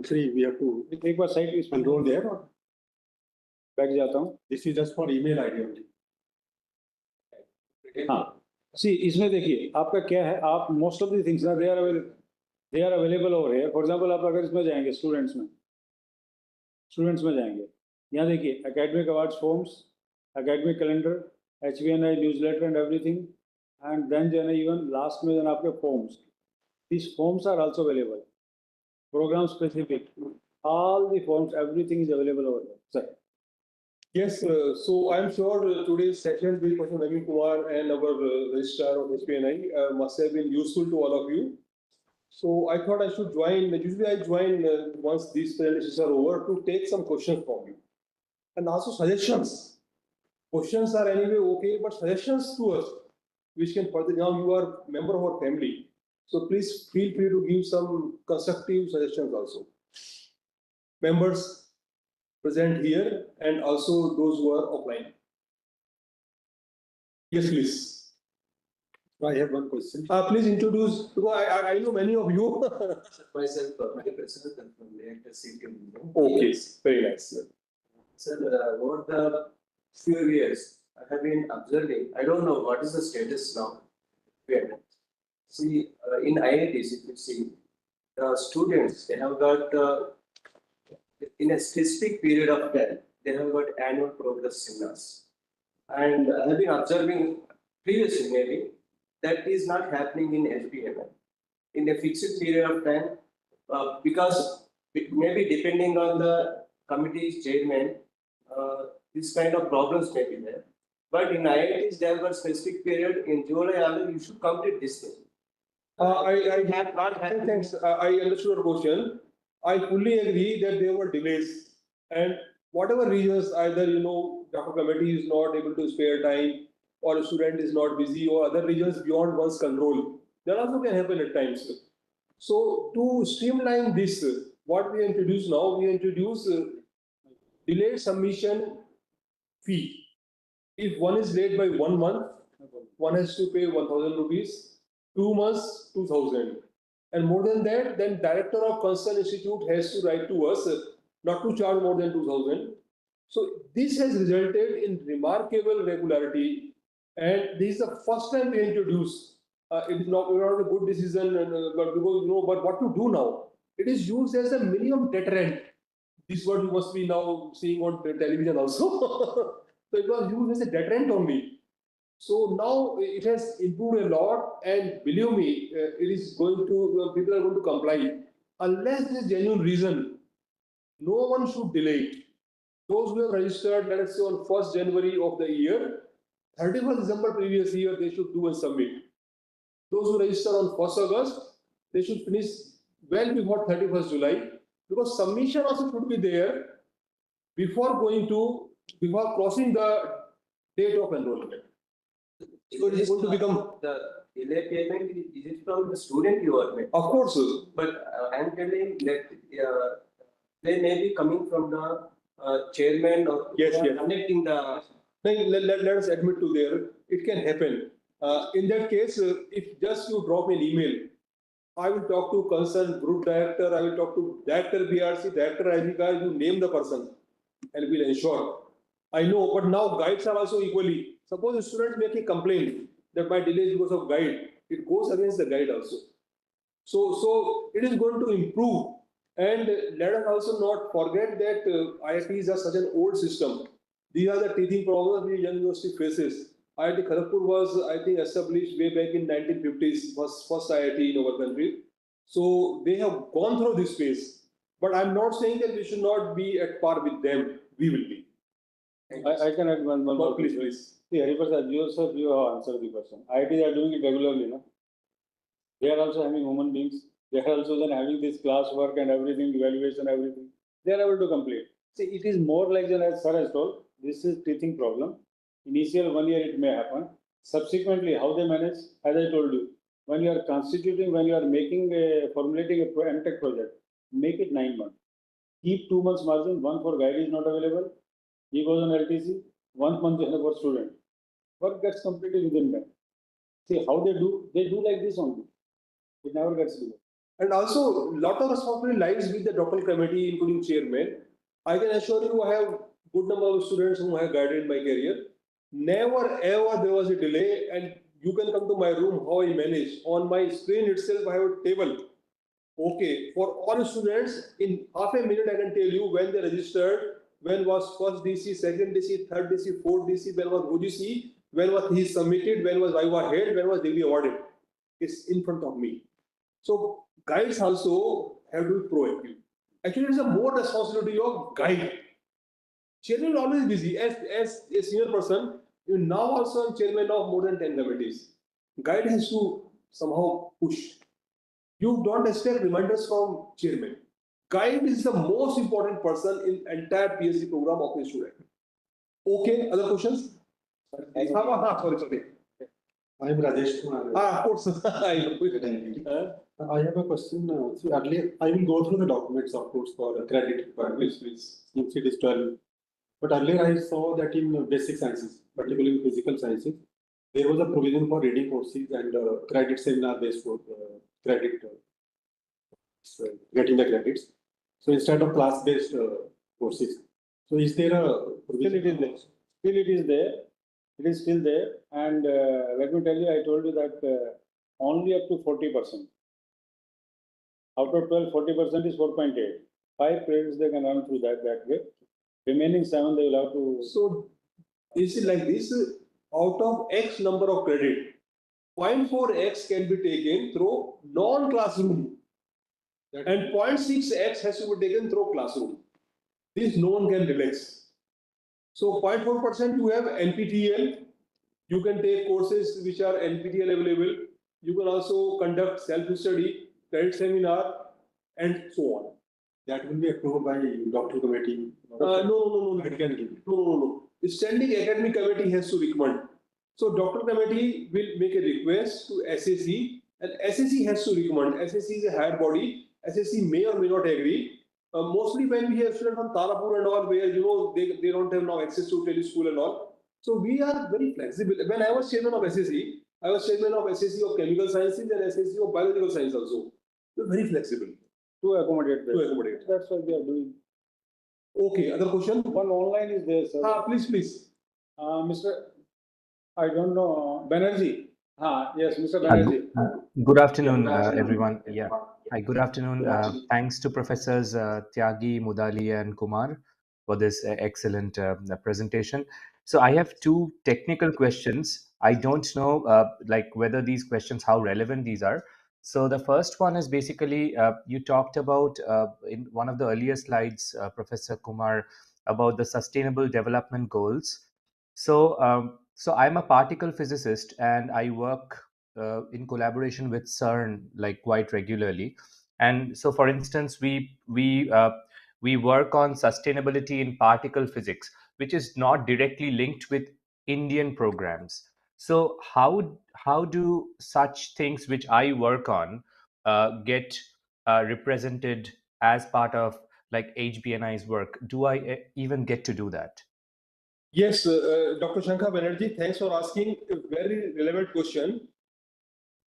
Three we have to एक बार साइट इस enroll there. Or बैठ जाता हूँ. this is just for email ID only. हाँ, सी इसमें देखिए आपका क्या है. आप मोस्ट ऑफ द थिंग्स ना they are available over here. For example आप अगर इसमें जाएंगे, स्टूडेंट्स में जाएंगे, यहाँ देखिए academic awards forms, academic calendar, HBNI newsletter and everything, and then जो है ना इवन लास्ट में जो है आपके forms, these forms are also available, program specific, all the forms, everything is available over there, sir. Yes, so I'm sure today's session with Professor Naveen Kumar and our registrar of HBNI must have been useful to all of you. So I thought I should join. Usually I join once these presentations are over to take some questions from you and also suggestions. Questions are anyway okay, but suggestions to us which can further. Now you are member of our family, so please feel free to give some constructive suggestions also. Members present here and also those who are offline. Yes, please. I have one question. Please introduce, because I know many of you. myself, my personal confirm the CTM. Okay, very nice. Sir, over the few years, I have been observing, I don't know what is the status now. See, in IITs, if you see, the students, they have got, in a specific period of time, they have got annual progress seminars. And I have been observing previously maybe, that is not happening in FPML. In a fixed period of time, because maybe depending on the committee's chairman, this kind of problems may be there. But in IITs, they have got specific period in July, August, you should complete this thing. I have not had. thanks. I understood your question. I fully agree that there were delays, and whatever reasons, either Dr. Committee is not able to spare time, or a student is not busy, or other reasons beyond one's control. That also can happen at times. So to streamline this, what we introduce now, we introduce delayed submission fee. If one is late by 1 month, one has to pay 1,000 rupees. 2 months, 2,000. And more than that, then director of concerned institute has to write to us not to charge more than 2,000. So this has resulted in remarkable regularity, and this is the first time we introduce. It is not a good decision, but because but what to do now? It is used as a minimum deterrent. This word you must be now seeing on the television also. So it was used as a deterrent only. So now it has improved a lot, and believe me, it is going to, people are going to comply. Unless there is genuine reason, no one should delay it. Those who have registered, let us say on 1st January of the year, 31st December previous year, they should do and submit. Those who register on 1st August, they should finish well before 31st July, because submission also should be there before crossing the date of enrollment. So it is going to become the delay payment. Is it from the student you are making? Of course, But I am telling that they may be coming from the chairman or Yes. connecting the. let us admit to there, it can happen. In that case, if just you drop an email, I will talk to concerned group director, I will talk to director BRC, director IBK, you name the person, and we'll ensure. I know, but now guides are also equally. Suppose a student make a complaint that my delay is because of guide, it goes against the guide also. So it is going to improve. And let us also not forget that IITs are such an old system. These are the teething problems the young university faces. IIT Kharagpur was, I think, established way back in 1950s, was first IIT in our country. So they have gone through this phase. But I'm not saying that we should not be at par with them. We will be. I can add one more. Please. See, Hariprasad, you have answered the question. IITs are doing it regularly, no? They are also having human beings. They are also then having this class work and everything, evaluation, everything. They are able to complete. See, it is more like as Sir has told, this is teaching problem. Initial 1 year it may happen. Subsequently, how they manage, as I told you, when you are constituting, when you are formulating a MTech project, make it 9 months. Keep 2 months margin, one for guide is not available. He goes on LTC, 1 month for student. Work gets completed within that. See how they do like this only. It never gets done. And also, lot of responsibility lies with the doctoral committee, including chairman. I can assure you, I have good number of students whom I have guided in my career. Never ever there was a delay, and you can come to my room how I manage. On my screen itself, I have a table. Okay, for all students, in half a minute, I can tell you when they registered, when was first DC, second DC, third DC, fourth DC, when was OGC, when was he submitted, when was Viva held, when was degree awarded. It's in front of me. So guides also have to be proactive. Actually, it's a more responsibility of guide. Chairman is always busy. As a senior person, you now also am chairman of more than 10 committees. Guide has to somehow push. You don't expect reminders from chairman. Guide is the most important person in entire PhD program of the student. Okay, other questions? Sorry. I am Rajesh Kumar. Of course. I have a question. See, earlier, I will go through the documents, of course, for credit requirements, since it is 12. But earlier, I saw that in basic sciences, particularly in physical sciences, there was a provision for reading courses and credit seminar based for credit, getting the credits. So instead of class based courses, so is there a provision? Still it is there. It is still there, and let me tell you, I told you that only up to 40%. Out of 12, 40% is 4.8. 5 credits they can run through that way. Remaining 7 they will have to. So is it like this? Out of X number of credit, 0.4x can be taken through non-classroom, and 0.6x has to be taken through classroom. This no one can relax. So 0.4% you have NPTEL. You can take courses which are NPTEL available. You can also conduct self-study, credit seminar, and so on. That will be approved by doctor committee. No. It can give. No. The standing academic committee has to recommend. So doctor committee will make a request to SAC, and SAC has to recommend. SAC is a higher body. SAC may or may not agree. Mostly when we have students from Tarapur and all, where they don't have now access to teleschool and all. So we are very flexible. When I was chairman of SAC, I was chairman of SAC of chemical sciences and SAC of biological science also. We're very flexible. To accommodate that. To accommodate. That's what we are doing. Okay, other question? One online is there, sir. Please. Mr. I don't know, Banerjee. Yes, Mr. Banerjee. Good afternoon, everyone. Yeah. Hi, good afternoon. Thanks to Professors Tyagi, Mudali, and Kumar for this excellent presentation. So I have two technical questions. I don't know like whether these questions, how relevant these are. So the first one is basically, you talked about in one of the earlier slides, Professor Kumar, about the Sustainable Development Goals. So I'm a particle physicist and I work in collaboration with CERN like quite regularly. And so, for instance, we work on sustainability in particle physics, which is not directly linked with Indian programs. So how do such things which I work on get represented as part of like HBNI's work? Do I even get to do that? Yes, Dr. Shankar Banerjee, thanks for asking a very relevant question.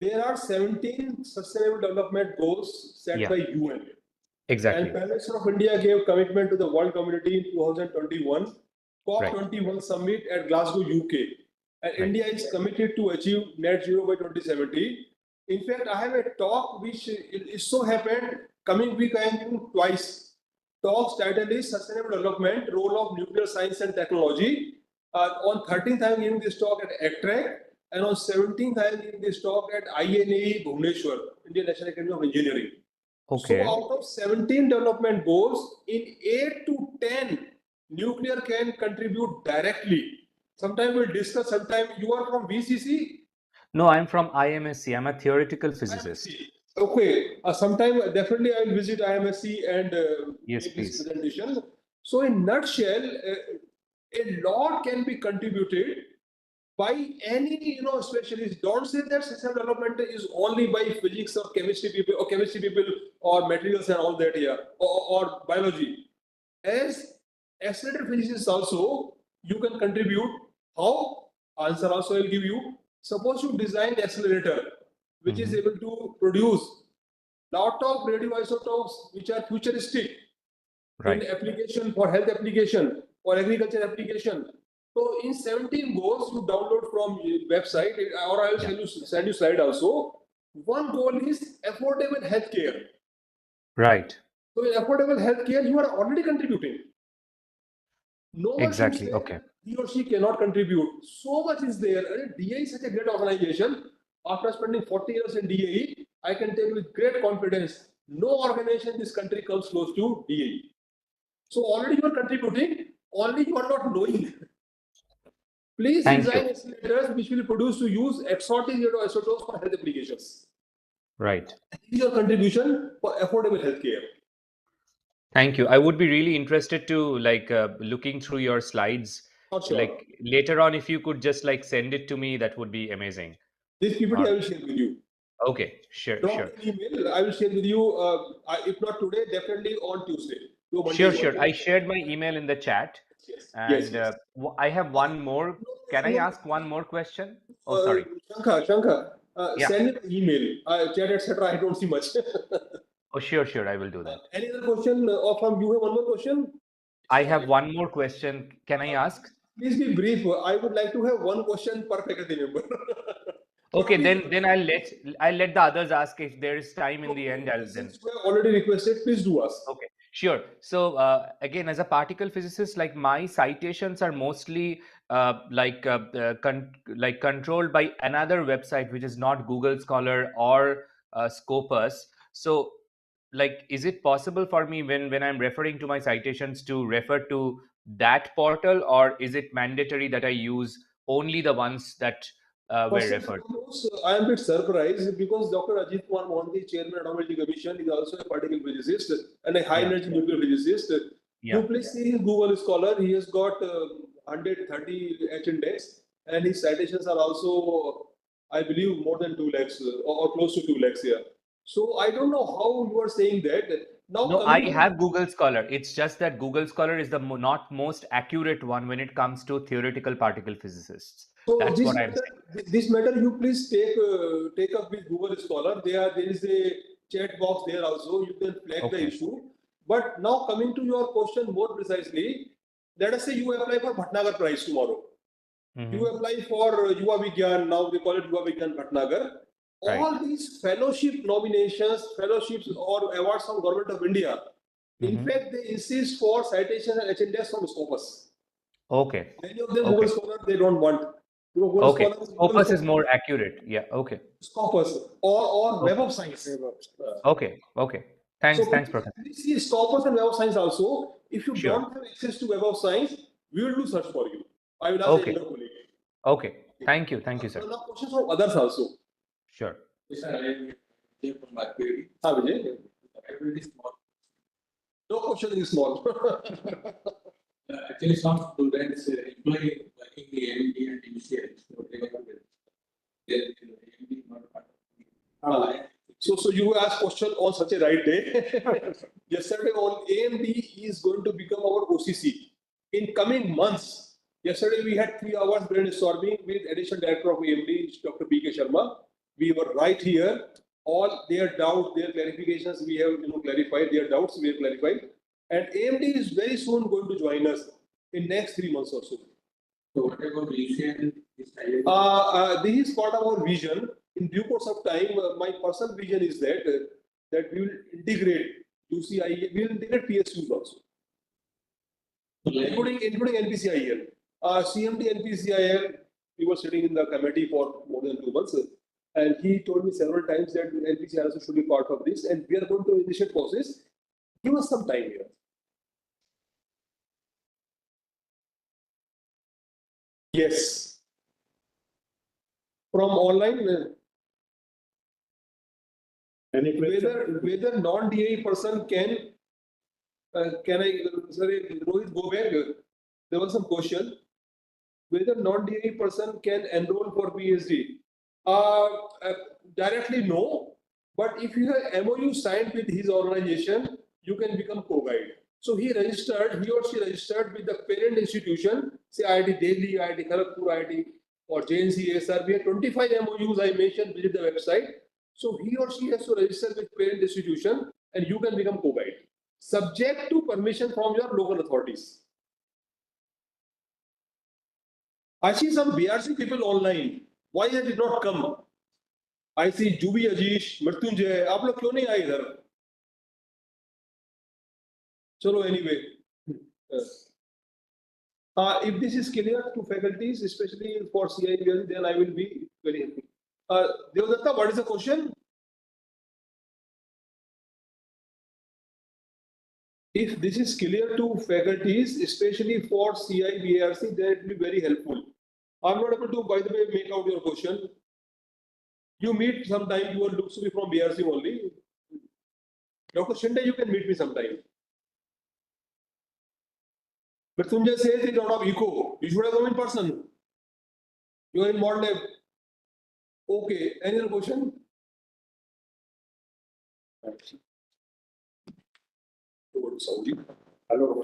There are 17 Sustainable Development Goals set by UN. Exactly. And Prime Minister of India gave commitment to the world community in 2021, COP21 summit at Glasgow, UK. And India is committed to achieve net zero by 2070. In fact, I have a talk which is so happened coming week I am giving twice. Talk's title is Sustainable Development, Role of Nuclear Science and Technology. On 13th, I am giving this talk at ACTRAC, and on 17th, I am giving this talk at INAE Bhubaneswar, Indian National Academy of Engineering. Okay. So out of 17 development goals, in 8 to 10, nuclear can contribute directly. Sometimes we'll discuss, sometimes you are from VCC? No, I'm from IMSC. I'm a theoretical physicist. Okay, sometime definitely I will visit IMSC and yes, make please. this presentation. So in nutshell, a lot can be contributed by any specialist. Don't say that sustainable development is only by physics or chemistry people or materials and all that here or biology. As accelerated physicists also, you can contribute. How? Answer also I will give you. Suppose you design an accelerator which is able to produce lot of radioisotopes which are futuristic in application for health application or agriculture application. So in 17 goals you download from website or I will send you slide also. One goal is affordable healthcare. Right. So in affordable healthcare you are already contributing. No one exactly. should say Okay. he or she cannot contribute. So much is there. DAE is such a great organization. After spending 40 years in DAE, I can tell you with great confidence, no organization in this country comes close to DAE. So already you are contributing, only you are not knowing. Please design accelerators which will produce to use exotic radioisotopes for health applications. Right. This is your contribution for affordable healthcare. Thank you. I would be really interested to like looking through your slides. Sure. Like later on, if you could just like send it to me, that would be amazing. This PPT I will share with you. Okay, sure. Drop an email. I will share with you. If not today, definitely on Tuesday. Sure. I shared my email in the chat. Yes. And I have one more. Can I ask one more question? Oh, sorry. Shankar, send me an email. Chat, etc. I don't see much. Oh, sure. I will do that. Any other question? Or from you have one more question? I have one more question. Can I ask? Please be brief. I would like to have one question per faculty member. But Okay, please, then I'll let the others ask if there is time in the end. I'll then. since you have already requested, please do ask. Okay, sure. So again, as a particle physicist, like my citations are mostly like controlled by another website, which is not Google Scholar or Scopus. So, like, is it possible for me when I'm referring to my citations to refer to that portal, or is it mandatory that I use only the ones that were First and referred? foremost, I am a bit surprised because Dr. Ajit Kumar Mohanty, Chairman of Atomic Commission, is also a particle physicist and a high Yeah. energy nuclear physicist. Yeah. You please see his Google Scholar. He has got 130 H index, and his citations are also, I believe, more than 2 lakhs or close to 2 lakhs here. So I don't know how you are saying that. Now No, I coming to have Google Scholar. It's just that Google Scholar is the not most accurate one when it comes to theoretical particle physicists. So That's this what I'm matter, saying. this matter, you please take up with Google Scholar. There is a chat box there also. You can flag the Okay. issue. But now coming to your question more precisely, let us say you apply for Bhatnagar Prize tomorrow. Mhm. You apply for Yuva Vigyan. Now they call it Yuva Vigyan Bhatnagar. Right. All these fellowship nominations, fellowships or awards from Government of India. In Mhm. fact, they insist for citation and HNDS from Scopus. Okay. Many of them Okay. Google Scholar they don't want. Google Okay. Scholar is Scopus is more accurate. Yeah. Okay. Scopus or Web Okay. of Science. Okay. Okay. Thanks. So Thanks, Professor. please see Scopus and Web of Science also. If you Sure. don't have access to Web of Science, we will do search for you. I will ask Okay. your colleague. Okay. Thank you. Thank you, sir. Now questions from others also. Sure. Yes, sir, I came from my query. Vijay. I really small. No question is small. Actually, some students employee working the AMD and MCA, so they are their AMD not part of the. So you ask question on such a right day. Yesterday on AMD is going to become our OCC in coming months. Yesterday we had 3 hours brainstorming with additional director of AMD, Dr. B.K. Sharma. We were right here. All their doubts, their clarifications, we have clarified. Their doubts we have clarified. And AMD is very soon going to join us in next 3 months or so. So what about Asian? This is part of our vision. In due course of time, my personal vision is that we will integrate UCIE, we will integrate PSUs also, including NPCIL. CMD NPCIL, we were sitting in the committee for more than 2 months, and he told me several times that NPCIL also should be part of this, and we are going to initiate process. Give us some time here. Yes. From online. Whether non-DAE person can I, sorry, Rohit, go back. There was some question. Whether non-DAE person can enroll for PhD. Directly no, but if you have MOU signed with his organization, you can become co-guide. So he or she registered with the parent institution, say IIT Delhi, IIT Kharagpur, IIT or JNC, ASR. We have 25 MOUs I mentioned, visit the website. So he or she has to register with parent institution and you can become co-guide, subject to permission from your local authorities. I see some BRC people online. Why they did not come? I see Jubi Ajish, Mrityunjay. आप लोग क्यों नहीं आए इधर? चलो anyway. If this is clear to faculties, especially for CIBL, then I will be very happy. Devadatta, what is the question? If this is clear to faculties, especially for CIBRC, then it will be very helpful. I'm not able to, by the way, make out your question. You meet sometime, you looks to be from BRC only. Dr. Shinde, you can meet me sometime. But Sunjay says it's out of eco. You should have come in person. You are in mod lab. Okay, any other question? Hello.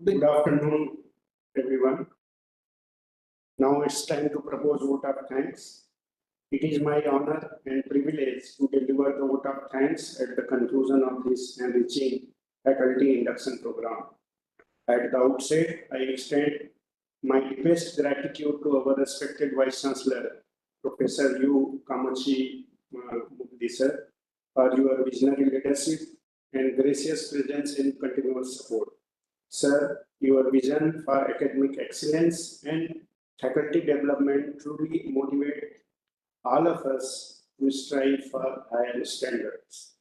Good afternoon, everyone. Now it's time to propose vote of thanks. It is my honor and privilege to deliver the vote of thanks at the conclusion of this enriching faculty induction program. At the outset, I extend my deepest gratitude to our respected Vice Chancellor, Professor U. Kamachi Mukherjee, sir, for your visionary leadership and gracious presence and continuous support. Sir, your vision for academic excellence and faculty development truly motivate all of us to strive for higher standards.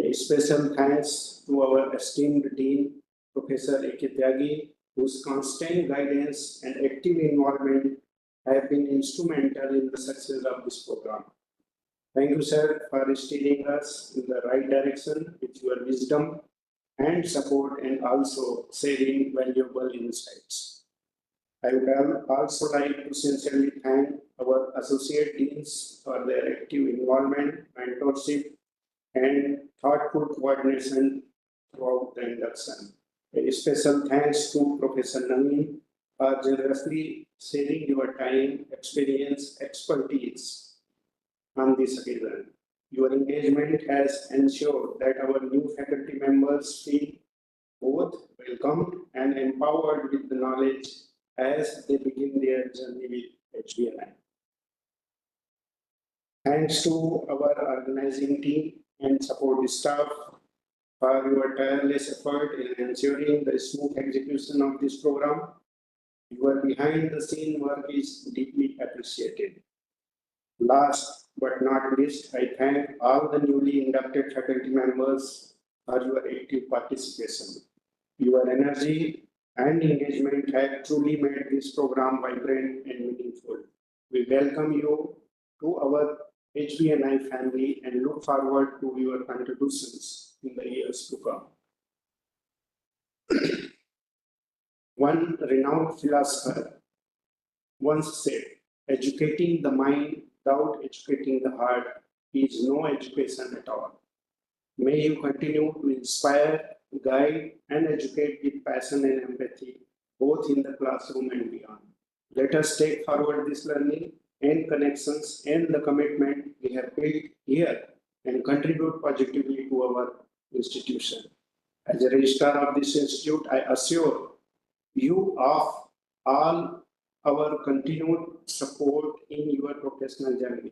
A special thanks to our esteemed Dean, Professor A.K. Tyagi, whose constant guidance and active involvement have been instrumental in the success of this program. Thank you, sir, for steering us in the right direction with your wisdom and support, and also sharing valuable insights. I would also like to sincerely thank our associate deans for their active involvement, mentorship, and thoughtful coordination throughout the induction. A special thanks to Professor Naveen for generously sharing your time, experience, expertise on this occasion. Your engagement has ensured that our new faculty members feel both welcomed and empowered with the knowledge as they begin their journey with HBNI. Thanks to our organizing team and support staff for your tireless effort in ensuring the smooth execution of this program. Your behind the scene work is deeply appreciated. Last but not least, I thank all the newly inducted faculty members for your active participation. Your energy and engagement have truly made this program vibrant and meaningful. We welcome you to our HBNI family and look forward to your contributions in the years to come. One renowned philosopher once said, educating the mind without educating the heart is no education at all. May you continue to inspire, guide, and educate with passion and empathy, both in the classroom and beyond. Let us take forward this learning and connections and the commitment we have built here and contribute positively to our institution. As a registrar of this institute, I assure you of all our continued support in your professional journey.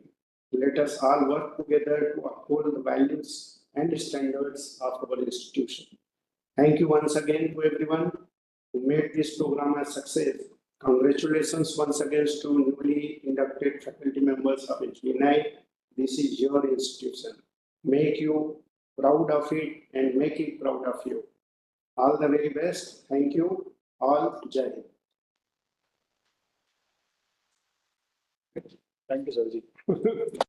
Let us all work together to uphold the values and standards of our institution. Thank you once again to everyone who made this program a success. Congratulations once again to newly inducted faculty members of HBNI. This is your institution. Make you proud of it and make it proud of you. All the very best. Thank you. All Jai Hind. Thank you, Sarji.